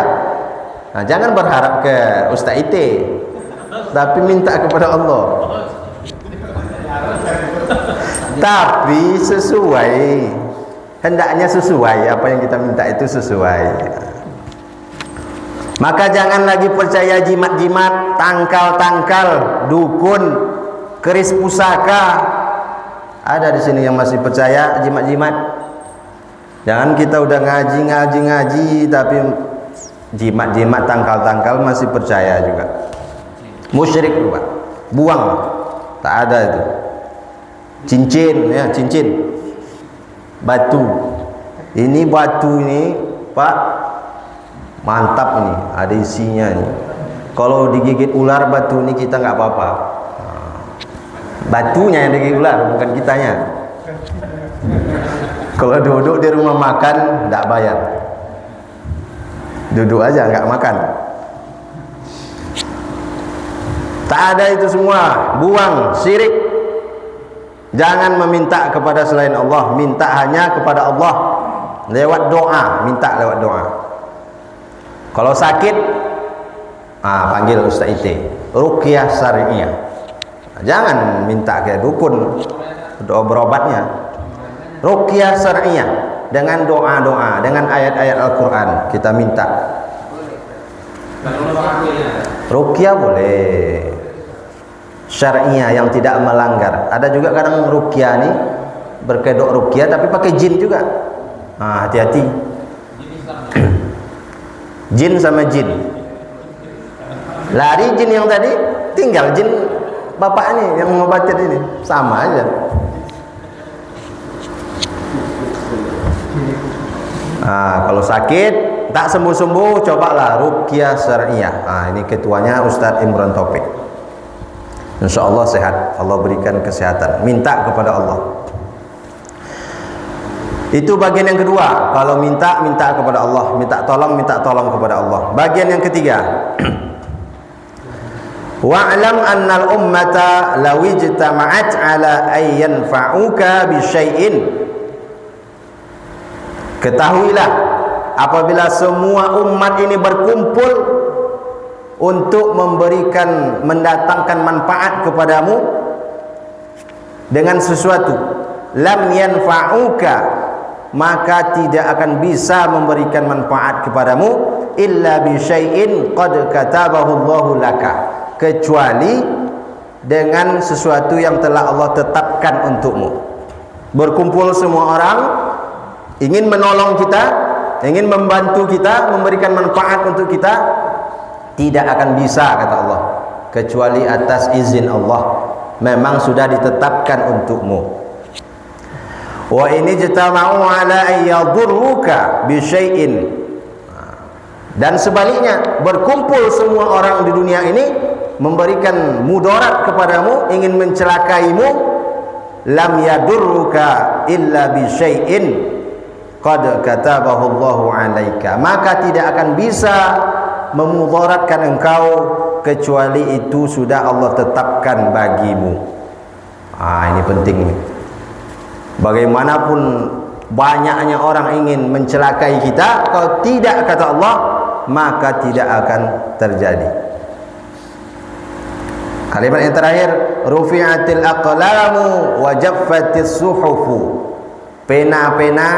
Jangan berharap ke Ustaz Ite, tapi minta kepada Allah. Tapi sesuai, hendaknya sesuai, apa yang kita minta itu sesuai. Maka jangan lagi percaya jimat-jimat, tangkal-tangkal, dukun, keris pusaka. Ada di sini yang masih percaya jimat-jimat. Jangan kita udah ngaji, tapi jimat-jimat, tangkal-tangkal masih percaya juga. Musyrik juga. Buang. Tak ada itu. Cincin ya, cincin. Batu. Ini batu ini, Pak, mantap nih, ada isinya nih. Kalau digigit ular batu ini kita nggak apa-apa. Batunya yang digigit ular, bukan kitanya. Kalau duduk di rumah makan nggak bayar. Duduk aja nggak makan. Tak ada itu semua. Buang, syirik. Jangan meminta kepada selain Allah, minta hanya kepada Allah lewat doa, minta lewat doa. Kalau sakit, panggil Ustaz Ite, ruqyah syariah. Jangan minta ke dukun doa berobatnya. Ruqyah syariah dengan doa-doa, dengan ayat-ayat Al-Quran kita minta. Ruqyah boleh, syariah yang tidak melanggar. Ada juga kadang ruqyah nih berkedok ruqyah tapi pakai jin juga. Hati-hati. Jin sama jin. Lari jin yang tadi, tinggal jin bapak ini yang ngobatin ini, sama aja. Kalau sakit tak sembuh-sembuh, cobalah ruqyah syariah. Ini ketuanya Ustadz Imran Taufik. Insya Allah sehat, Allah berikan kesehatan. Minta kepada Allah. Itu bagian yang kedua. Kalau minta kepada Allah, minta tolong kepada Allah. Bagian yang ketiga. Wa'lam annal ummata law ijtama'at 'ala ay yanfa'uka bi syai'in. Ketahuilah, apabila semua umat ini berkumpul untuk mendatangkan manfaat kepadamu dengan sesuatu, lam yanfa'uka, maka tidak akan bisa memberikan manfaat kepadamu illa bi syai'in qad katabahu Allahu laka, kecuali dengan sesuatu yang telah Allah tetapkan untukmu. Berkumpul semua orang ingin menolong kita, ingin membantu kita, memberikan manfaat untuk kita, tidak akan bisa kata Allah kecuali atas izin Allah, memang sudah ditetapkan untukmu. Wa ini jitama'u ala ayyadurruka bi syai'in, dan sebaliknya berkumpul semua orang di dunia ini memberikan mudarat kepadamu, ingin mencelakaimu, lam yadurruka illa bi syai'in qad katabahu Allahu 'alaika, maka tidak akan bisa memudaratkan engkau kecuali itu sudah Allah tetapkan bagimu. Ini penting. Bagaimanapun banyaknya orang ingin mencelakai kita, kalau tidak kata Allah, maka tidak akan terjadi. Kalimat yang terakhir, rufi'atil aqlamu wa jaffatis suhufu. Pena-pena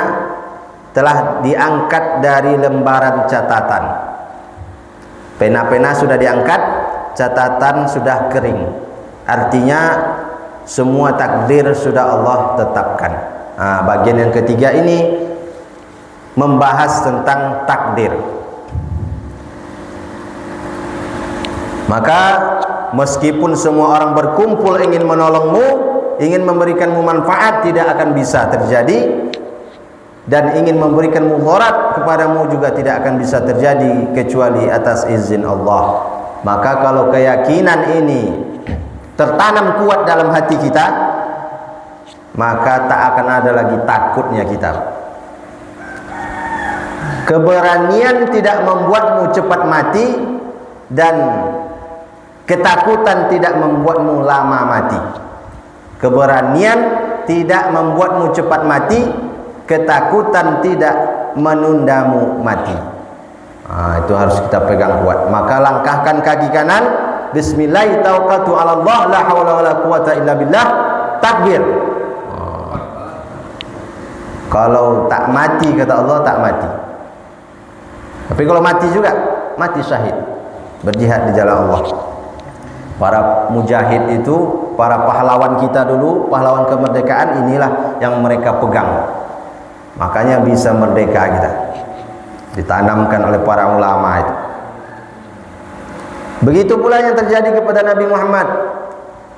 telah diangkat dari lembaran catatan. Pena-pena sudah diangkat, catatan sudah kering. Artinya semua takdir sudah Allah tetapkan. Bagian yang ketiga ini membahas tentang takdir. Maka meskipun semua orang berkumpul ingin menolongmu, ingin memberikanmu manfaat, tidak akan bisa terjadi dan ingin memberikan mudarat kepadamu juga tidak akan bisa terjadi kecuali atas izin Allah. Maka kalau keyakinan ini tertanam kuat dalam hati kita, maka tak akan ada lagi takutnya kita. Keberanian tidak membuatmu cepat mati, dan ketakutan tidak membuatmu lama mati. Keberanian tidak membuatmu cepat mati, ketakutan tidak menundamu mati. Itu harus kita pegang kuat. Maka langkahkan kaki kanan, bismillah tawakkaltu 'ala Allah la haula wala quwata illa billah, takbir. Kalau tak mati, kata Allah, tak mati. Tapi kalau mati juga, mati syahid, berjihad di jalan Allah. Para mujahid itu, para pahlawan kita dulu, pahlawan kemerdekaan, inilah yang mereka pegang. Makanya bisa merdeka kita, ditanamkan oleh para ulama itu. Begitu pula yang terjadi kepada Nabi Muhammad.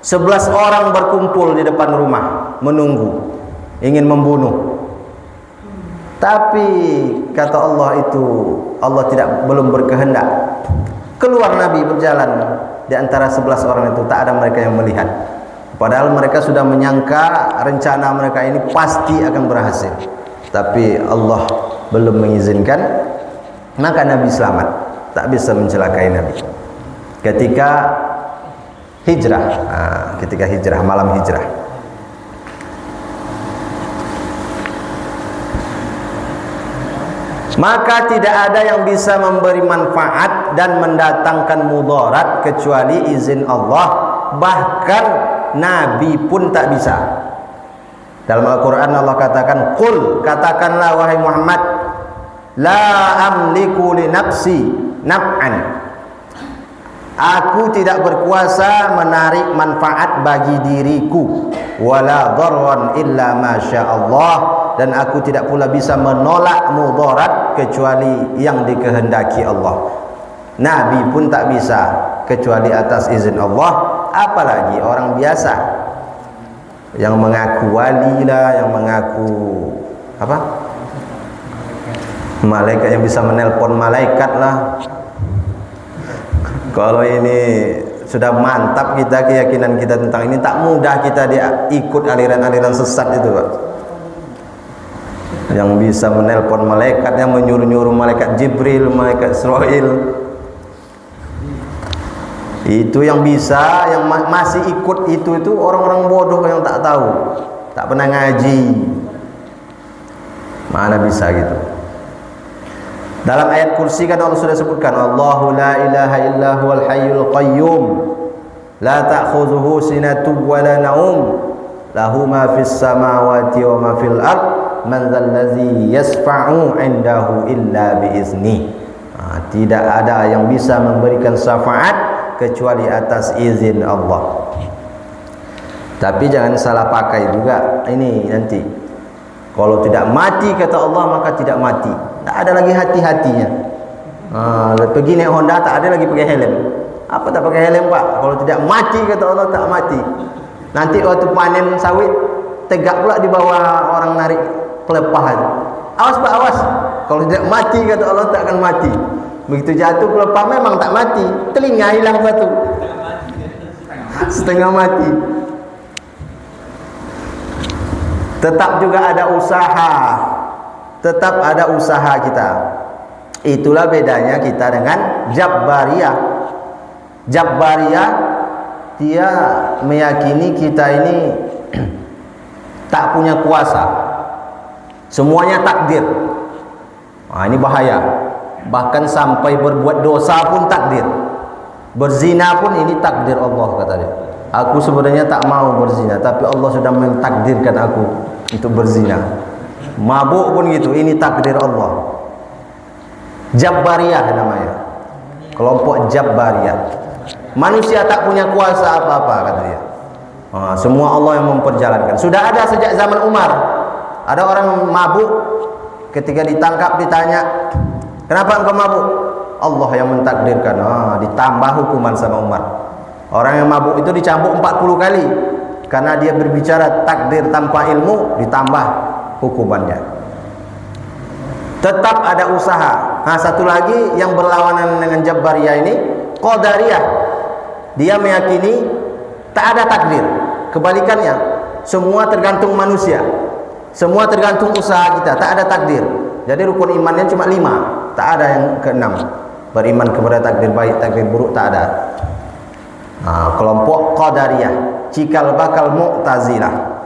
11 orang berkumpul di depan rumah menunggu, ingin membunuh. Tapi kata Allah itu, Allah belum berkehendak. Keluar Nabi berjalan di antara 11 orang itu, tak ada mereka yang melihat. Padahal mereka sudah menyangka rencana mereka ini pasti akan berhasil. Tapi Allah belum mengizinkan, maka Nabi selamat, tak bisa mencelakai Nabi. Ketika hijrah, malam hijrah. Maka tidak ada yang bisa memberi manfaat dan mendatangkan mudarat kecuali izin Allah. Bahkan Nabi pun tak bisa. Dalam Al-Quran Allah katakan, Qul, katakanlah wahai Muhammad, la amliku li nafsi naf'an, aku tidak berkuasa menarik manfaat bagi diriku, wala dharran illa masya Allah, dan aku tidak pula bisa menolak mudarat kecuali yang dikehendaki Allah. Nabi pun tak bisa kecuali atas izin Allah, apalagi orang biasa yang mengaku wali lah, yang mengaku malaikat, yang bisa menelpon malaikat lah. Kalau ini sudah mantap kita, keyakinan kita tentang ini, tak mudah kita ikut aliran-aliran sesat itu, Pak. Yang bisa menelpon malaikat, yang menyuruh-nyuruh malaikat Jibril, malaikat Israel. Itu yang bisa, yang masih ikut itu orang-orang bodoh yang tak tahu, tak pernah ngaji. Mana bisa gitu. Dalam ayat kursi kan Allah sudah sebutkan, Allahu la ilaha illa huwal hayyul qayyum la ta'khudhuhu sinatun wa la naum lahu ma fis samawati wa ma fil ard man dzallazi yasfa'u 'indahu illa bi izni. Tidak ada yang bisa memberikan syafaat kecuali atas izin Allah. Tapi jangan salah pakai juga ini nanti. Kalau tidak mati kata Allah, maka tidak mati. Tak ada lagi hati-hatinya. Pergi naik Honda tak ada lagi pakai helm. Apa tak pakai helm, Pak? Kalau tidak mati kata Allah, tak mati. Nanti waktu panen sawit tegak pula di bawah orang narik pelepah itu. Awas Pak, awas. Kalau tidak mati kata Allah, tak akan mati. Begitu jatuh pelepah memang tak mati, telinga hilang satu, setengah mati. Tetap juga ada usaha, tetap ada usaha kita. Itulah bedanya kita dengan Jabbariyah. Jabbariyah dia meyakini kita ini tak punya kuasa, semuanya takdir. Ini bahaya. Bahkan sampai berbuat dosa pun takdir, berzina pun ini takdir Allah, kata dia. Aku sebenarnya tak mau berzina, tapi Allah sudah mentakdirkan aku untuk berzina. Mabuk pun gitu, ini takdir Allah. Jabbariyah namanya, kelompok Jabbariyah. Manusia tak punya kuasa apa-apa, kata dia. Semua Allah yang memperjalankan. Sudah ada sejak zaman Umar. Ada orang mabuk, ketika ditangkap ditanya, kenapa engkau mabuk? Allah yang mentakdirkan. Ditambah hukuman sama Umar. Orang yang mabuk itu dicambuk 40 kali karena dia berbicara takdir tanpa ilmu, ditambah hukumannya. Tetap ada usaha. Nah, satu lagi yang berlawanan dengan Jabariyah ini, Qadariyah. Dia meyakini tak ada takdir. Kebalikannya, semua tergantung manusia. Semua tergantung usaha kita, tak ada takdir. Jadi rukun imannya cuma 5, tak ada yang keenam. Beriman kepada takdir baik, takdir buruk, tak ada. Nah, kelompok Qadariyah, cikal bakal Mu'tazilah.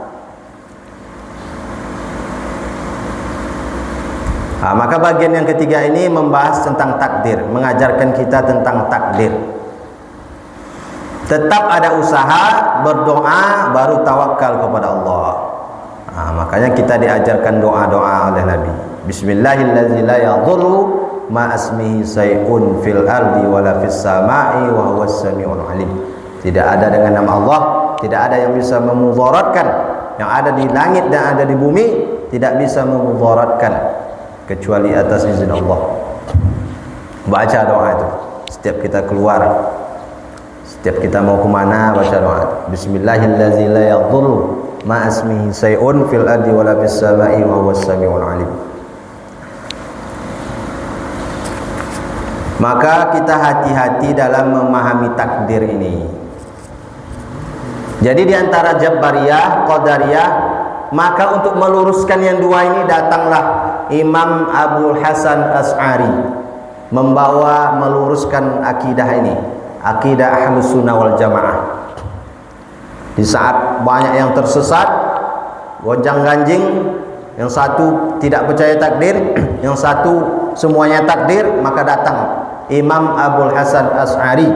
Nah, maka bagian yang ketiga ini membahas tentang takdir, mengajarkan kita tentang takdir. Tetap ada usaha, berdoa, baru tawakal kepada Allah. Nah, makanya kita diajarkan doa-doa oleh Nabi. Bismillahirrahmanirrahim, la yadhurru ma asmihi say'un fil ardi wala fis sama'i wa huwas samiul alim. Tidak ada dengan nama Allah, tidak ada yang bisa memudaratkan. Yang ada di langit dan ada di bumi tidak bisa memudaratkan kecuali atas izin Allah. Baca doa itu setiap kita keluar, setiap kita mau kemana, baca doa itu. Bismillahirrahmanirrahim, la yadhurru ma asmihi say'un fil ardi wala fis sama'i wa huwas samiul alim. Maka kita hati-hati dalam memahami takdir ini. Jadi di antara Jabariyah, Qadariyah, maka untuk meluruskan yang dua ini datanglah Imam Abul Hasan Asy'ari membawa meluruskan akidah ini, akidah Ahlus Sunnah wal Jamaah. Di saat banyak yang tersesat, gonjang-ganjing, yang satu tidak percaya takdir, yang satu semuanya takdir, maka datang Imam Abul Hasan Asy'ari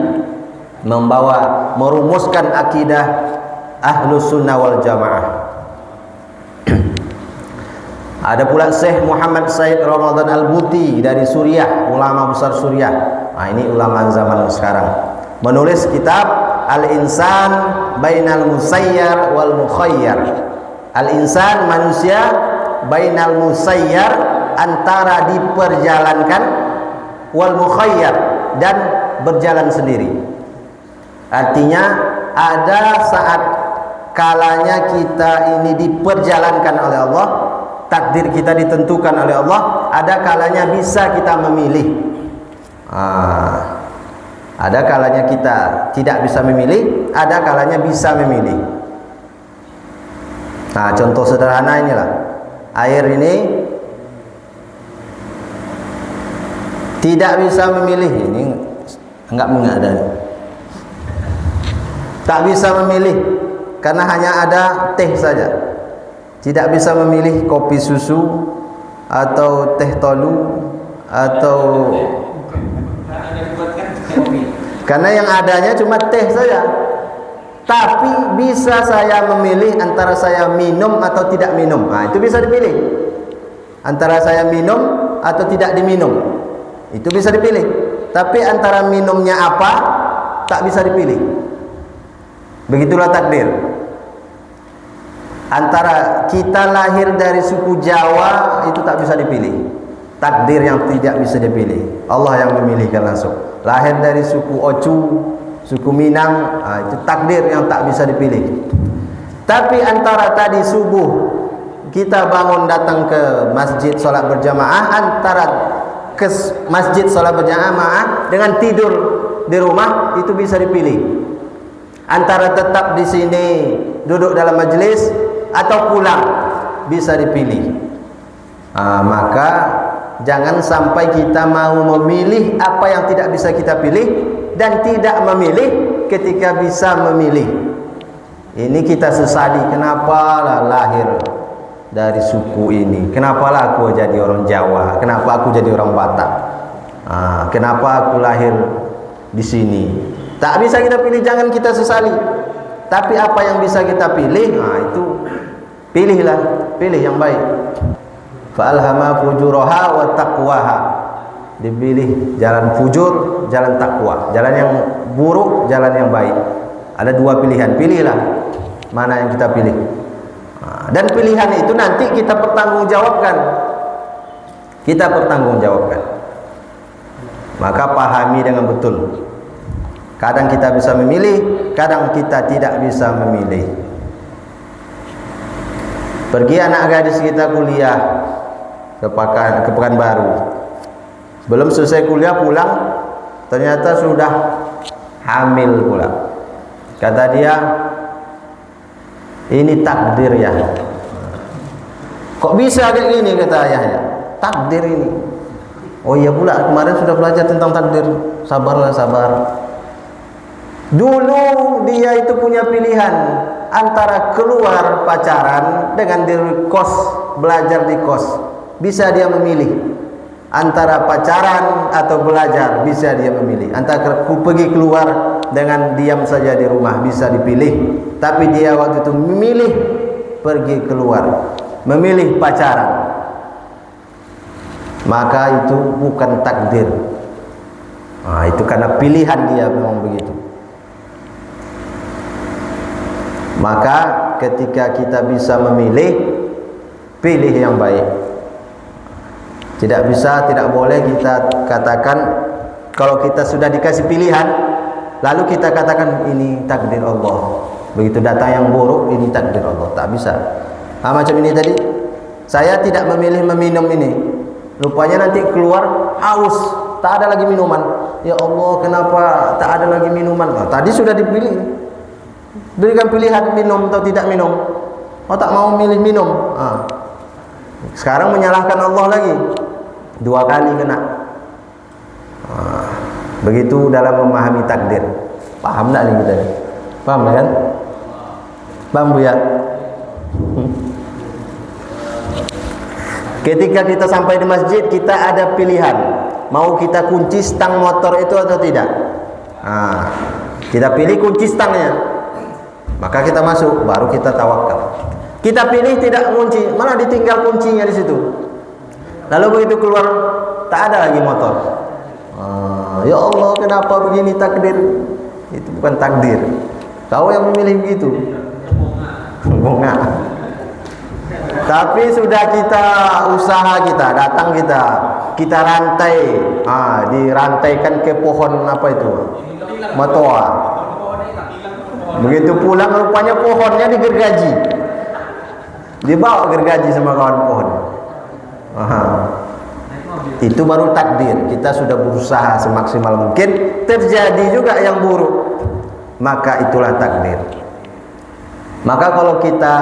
membawa merumuskan akidah Ahlus Sunnah wal Jamaah. Ada pula Syekh Muhammad Said Ramadan Al-Buti dari Suriah, ulama besar Suriah. Nah, ini ulama zaman sekarang. Menulis kitab Al-Insan Bainal Musayyar wal Mukhayyar. Al-Insan, manusia, Bainal Musayyar, antara diperjalankan, wal Mukhayyar, dan berjalan sendiri. Artinya ada saat kalanya kita ini diperjalankan oleh Allah, takdir kita ditentukan oleh Allah, ada kalanya bisa kita memilih. Ada kalanya kita tidak bisa memilih, ada kalanya bisa memilih. Nah, contoh sederhana inilah. Air ini tidak bisa memilih, ini enggak ada. Tak bisa memilih karena hanya ada teh saja. Tidak bisa memilih kopi susu atau teh tolu atau karena yang adanya cuma teh saja. Tapi bisa saya memilih antara saya minum atau tidak minum. Nah, itu bisa dipilih. Antara saya minum atau tidak diminum, itu bisa dipilih. Tapi antara minumnya apa, tak bisa dipilih. Begitulah takdir. Antara kita lahir dari suku Jawa, itu tak bisa dipilih. Takdir yang tidak bisa dipilih, Allah yang memilihkan langsung. Lahir dari suku Ocu, suku Minang, itu takdir yang tak bisa dipilih. Tapi antara tadi subuh kita bangun datang ke masjid sholat berjamaah, antara ke masjid sholat berjamaah dengan tidur di rumah, itu bisa dipilih. Antara tetap di sini duduk dalam majelis atau pulang, bisa dipilih. Maka jangan sampai kita mau memilih apa yang tidak bisa kita pilih dan tidak memilih ketika bisa memilih. Ini kita sesali, kenapa lah lahir dari suku ini, kenapa lah aku jadi orang Jawa, kenapa aku jadi orang Batak, kenapa aku lahir di sini. Tak bisa kita pilih, jangan kita sesali. Tapi apa yang bisa kita pilih, itu pilihlah, pilih yang baik. Fa'alhama fujuraha wa taqwaha. Dipilih jalan fujur, jalan takwa. Jalan yang buruk, jalan yang baik. Ada dua pilihan, pilihlah mana yang kita pilih. Dan pilihan itu nanti kita pertanggungjawabkan. Kita pertanggungjawabkan. Maka pahami dengan betul. Kadang kita bisa memilih, kadang kita tidak bisa memilih. Pergi anak gadis kita kuliah, ke Pekanbaru. Belum selesai kuliah pulang, ternyata sudah hamil pula. Kata dia, ini takdir ya. Kok bisa kayak gini, kata ayahnya. Takdir ini. Oh iya pula, kemarin sudah belajar tentang takdir. Sabarlah, sabar. Dulu dia itu punya pilihan antara keluar pacaran dengan di kos, belajar di kos. Bisa dia memilih antara pacaran atau belajar, bisa dia memilih. Antara pergi keluar dengan diam saja di rumah, bisa dipilih. Tapi dia waktu itu memilih pergi keluar, memilih pacaran. Maka itu bukan takdir. Nah, itu karena pilihan dia memang begitu. Maka ketika kita bisa memilih, pilih yang baik. Tidak bisa, tidak boleh kita katakan kalau kita sudah dikasih pilihan, lalu kita katakan ini takdir Allah. Begitu datang yang buruk, ini takdir Allah. Tak bisa. Macam ini tadi, saya tidak memilih meminum ini. Rupanya nanti keluar haus, tak ada lagi minuman. Ya Allah, kenapa tak ada lagi minuman? Tadi sudah dipilih. Berikan pilihan minum atau tidak minum. Tak mau milih minum. Sekarang menyalahkan Allah lagi. 2 kali kena. Begitu dalam memahami takdir. Paham tak nih kita? Paham kan? Paham Bu ya? Ketika kita sampai di masjid, kita ada pilihan. Mau kita kunci stang motor itu atau tidak? Kita pilih kunci stangnya. Maka kita masuk, baru kita tawakal. Kita pilih tidak kunci, malah ditinggal kuncinya di situ. Lalu begitu keluar, tak ada lagi motor. Ya Allah, kenapa begini takdir? Itu bukan takdir. Kau yang memilih begitu. Bunga. Tapi sudah kita usaha, kita datang, kita rantai, dirantaikan ke pohon apa itu, matoa. Begitu pulang rupanya pohonnya digergaji, dibawa gergaji sama kawan pohon. Itu baru takdir. Kita sudah berusaha semaksimal mungkin, terjadi juga yang buruk, maka itulah takdir. Maka kalau kita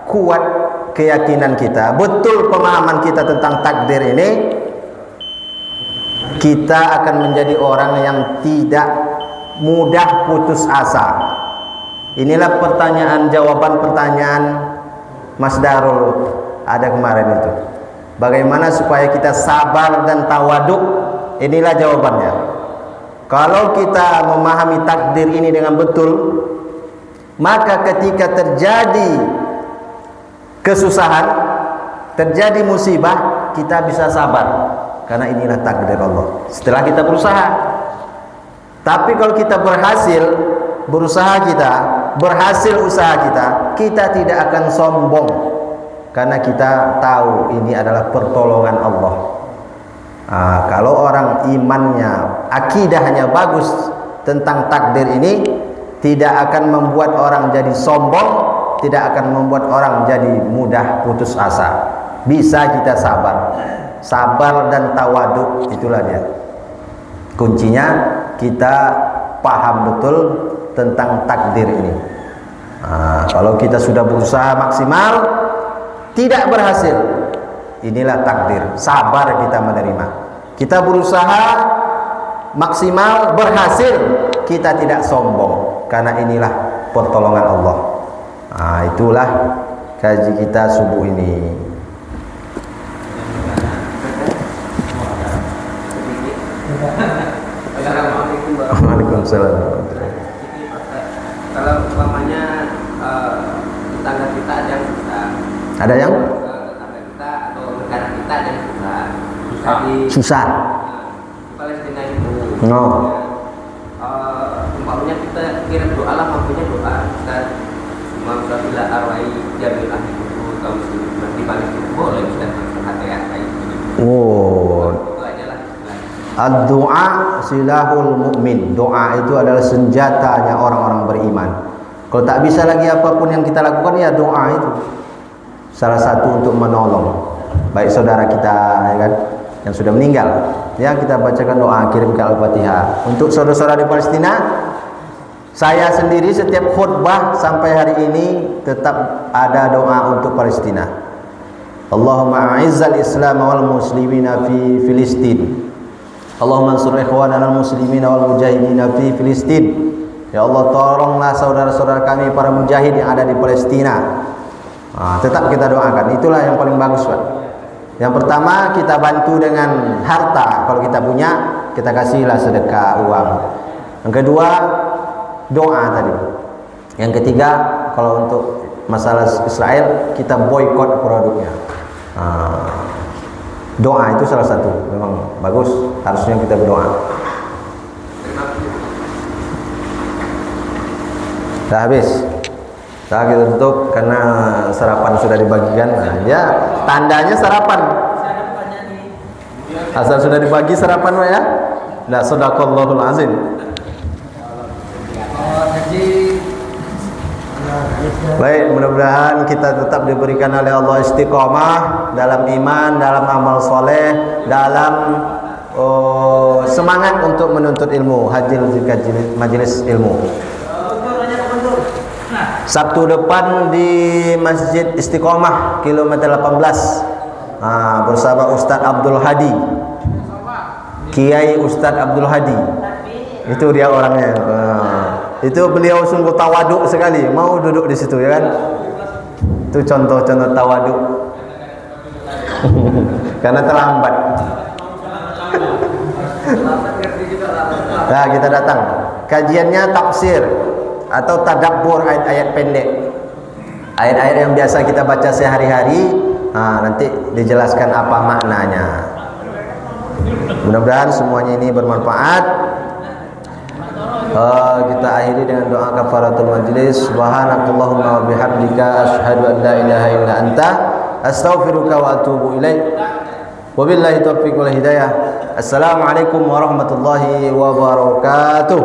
kuat keyakinan kita, betul pemahaman kita tentang takdir ini, kita akan menjadi orang yang tidak mudah putus asa. Inilah jawaban pertanyaan Mas Darul ada kemarin itu. Bagaimana supaya kita sabar dan tawaduk? Inilah jawabannya. Kalau kita memahami takdir ini dengan betul, maka ketika terjadi kesusahan, terjadi musibah, kita bisa sabar karena inilah takdir Allah. Setelah kita berusaha. Tapi kalau kita berhasil usaha kita tidak akan sombong karena kita tahu ini adalah pertolongan Allah. Kalau orang imannya, akidahnya bagus tentang takdir ini, tidak akan membuat orang jadi sombong, tidak akan membuat orang jadi mudah putus asa. Bisa kita sabar dan tawaduk, itulah dia kuncinya. Kita paham betul tentang takdir ini. Kalau kita sudah berusaha maksimal tidak berhasil, inilah takdir. Sabar kita menerima. Kita berusaha maksimal berhasil, kita tidak sombong karena inilah pertolongan Allah. Itulah kaji kita subuh ini. Waalaikumsalam. Kalau umpamanya tetangga kita ada yang susah, ada yang tetangga kita atau negara kita ada yang susah. Di Palestina itu, umpamanya kita kirim doa lah, mampunya doa. Kita Alhamdulillah arwai jamil ahli itu kaum muslimin di Palestina boleh kita hati-hati. Ad-du'a silahul mu'min. Doa itu adalah senjatanya orang-orang beriman. Kalau tak bisa lagi apapun yang kita lakukan, ya doa itu salah satu untuk menolong. baik saudara kita ya kan yang sudah meninggal. Ya, kita bacakan doa, kirimkan Al-Fatihah. Untuk saudara-saudara di Palestina, saya sendiri setiap khutbah sampai hari ini tetap ada doa untuk Palestina. Allahumma a'izzal Islam wal muslimina fi Filistin. Allahumma ansur ikhwanana al muslimina wal mujahidina fi Filistin. Ya Allah, tolonglah saudara-saudara kami para mujahid yang ada di Palestina. Tetap kita doakan. Itulah yang paling bagus, Pak. Yang pertama, kita bantu dengan harta. Kalau kita punya, kita kasihlah sedekah uang. Yang kedua, doa tadi. Yang ketiga, kalau untuk masalah Israel, kita boykot produknya. Doa itu salah satu, memang bagus. Harusnya kita berdoa. Dah habis. Nah, kita tutup karena sarapan sudah dibagikan. Nah, ya, tandanya sarapan. Asal sudah dibagi sarapan, Pak ya. La sadaqallahul azim. Baik, mudah-mudahan kita tetap diberikan oleh Allah istiqomah dalam iman, dalam amal soleh, dalam semangat untuk menuntut ilmu, hadir di majelis ilmu. Sabtu depan di Masjid Istiqomah kilometer 18 bersama Ustadz Abdul Hadi, Kiai Ustadz Abdul Hadi. Itu dia orangnya. Itu beliau sungguh tawaduk sekali, mau duduk di situ ya kan. Itu contoh-contoh tawaduk. Karena terlambat. Nah, kita datang. Kajiannya tafsir atau tadabbur ayat-ayat pendek, ayat-ayat yang biasa kita baca sehari-hari. Nanti dijelaskan apa maknanya. Mudah-mudahan semuanya ini bermanfaat. Kita akhiri dengan doa kafaratul majlis. Subhanakallahumma wa bihamdika asyhadu an la ilaha illa anta astaghfiruka wa atubu ilaik. Wabillahi taufiq wal hidayah. Assalamualaikum warahmatullahi wabarakatuh.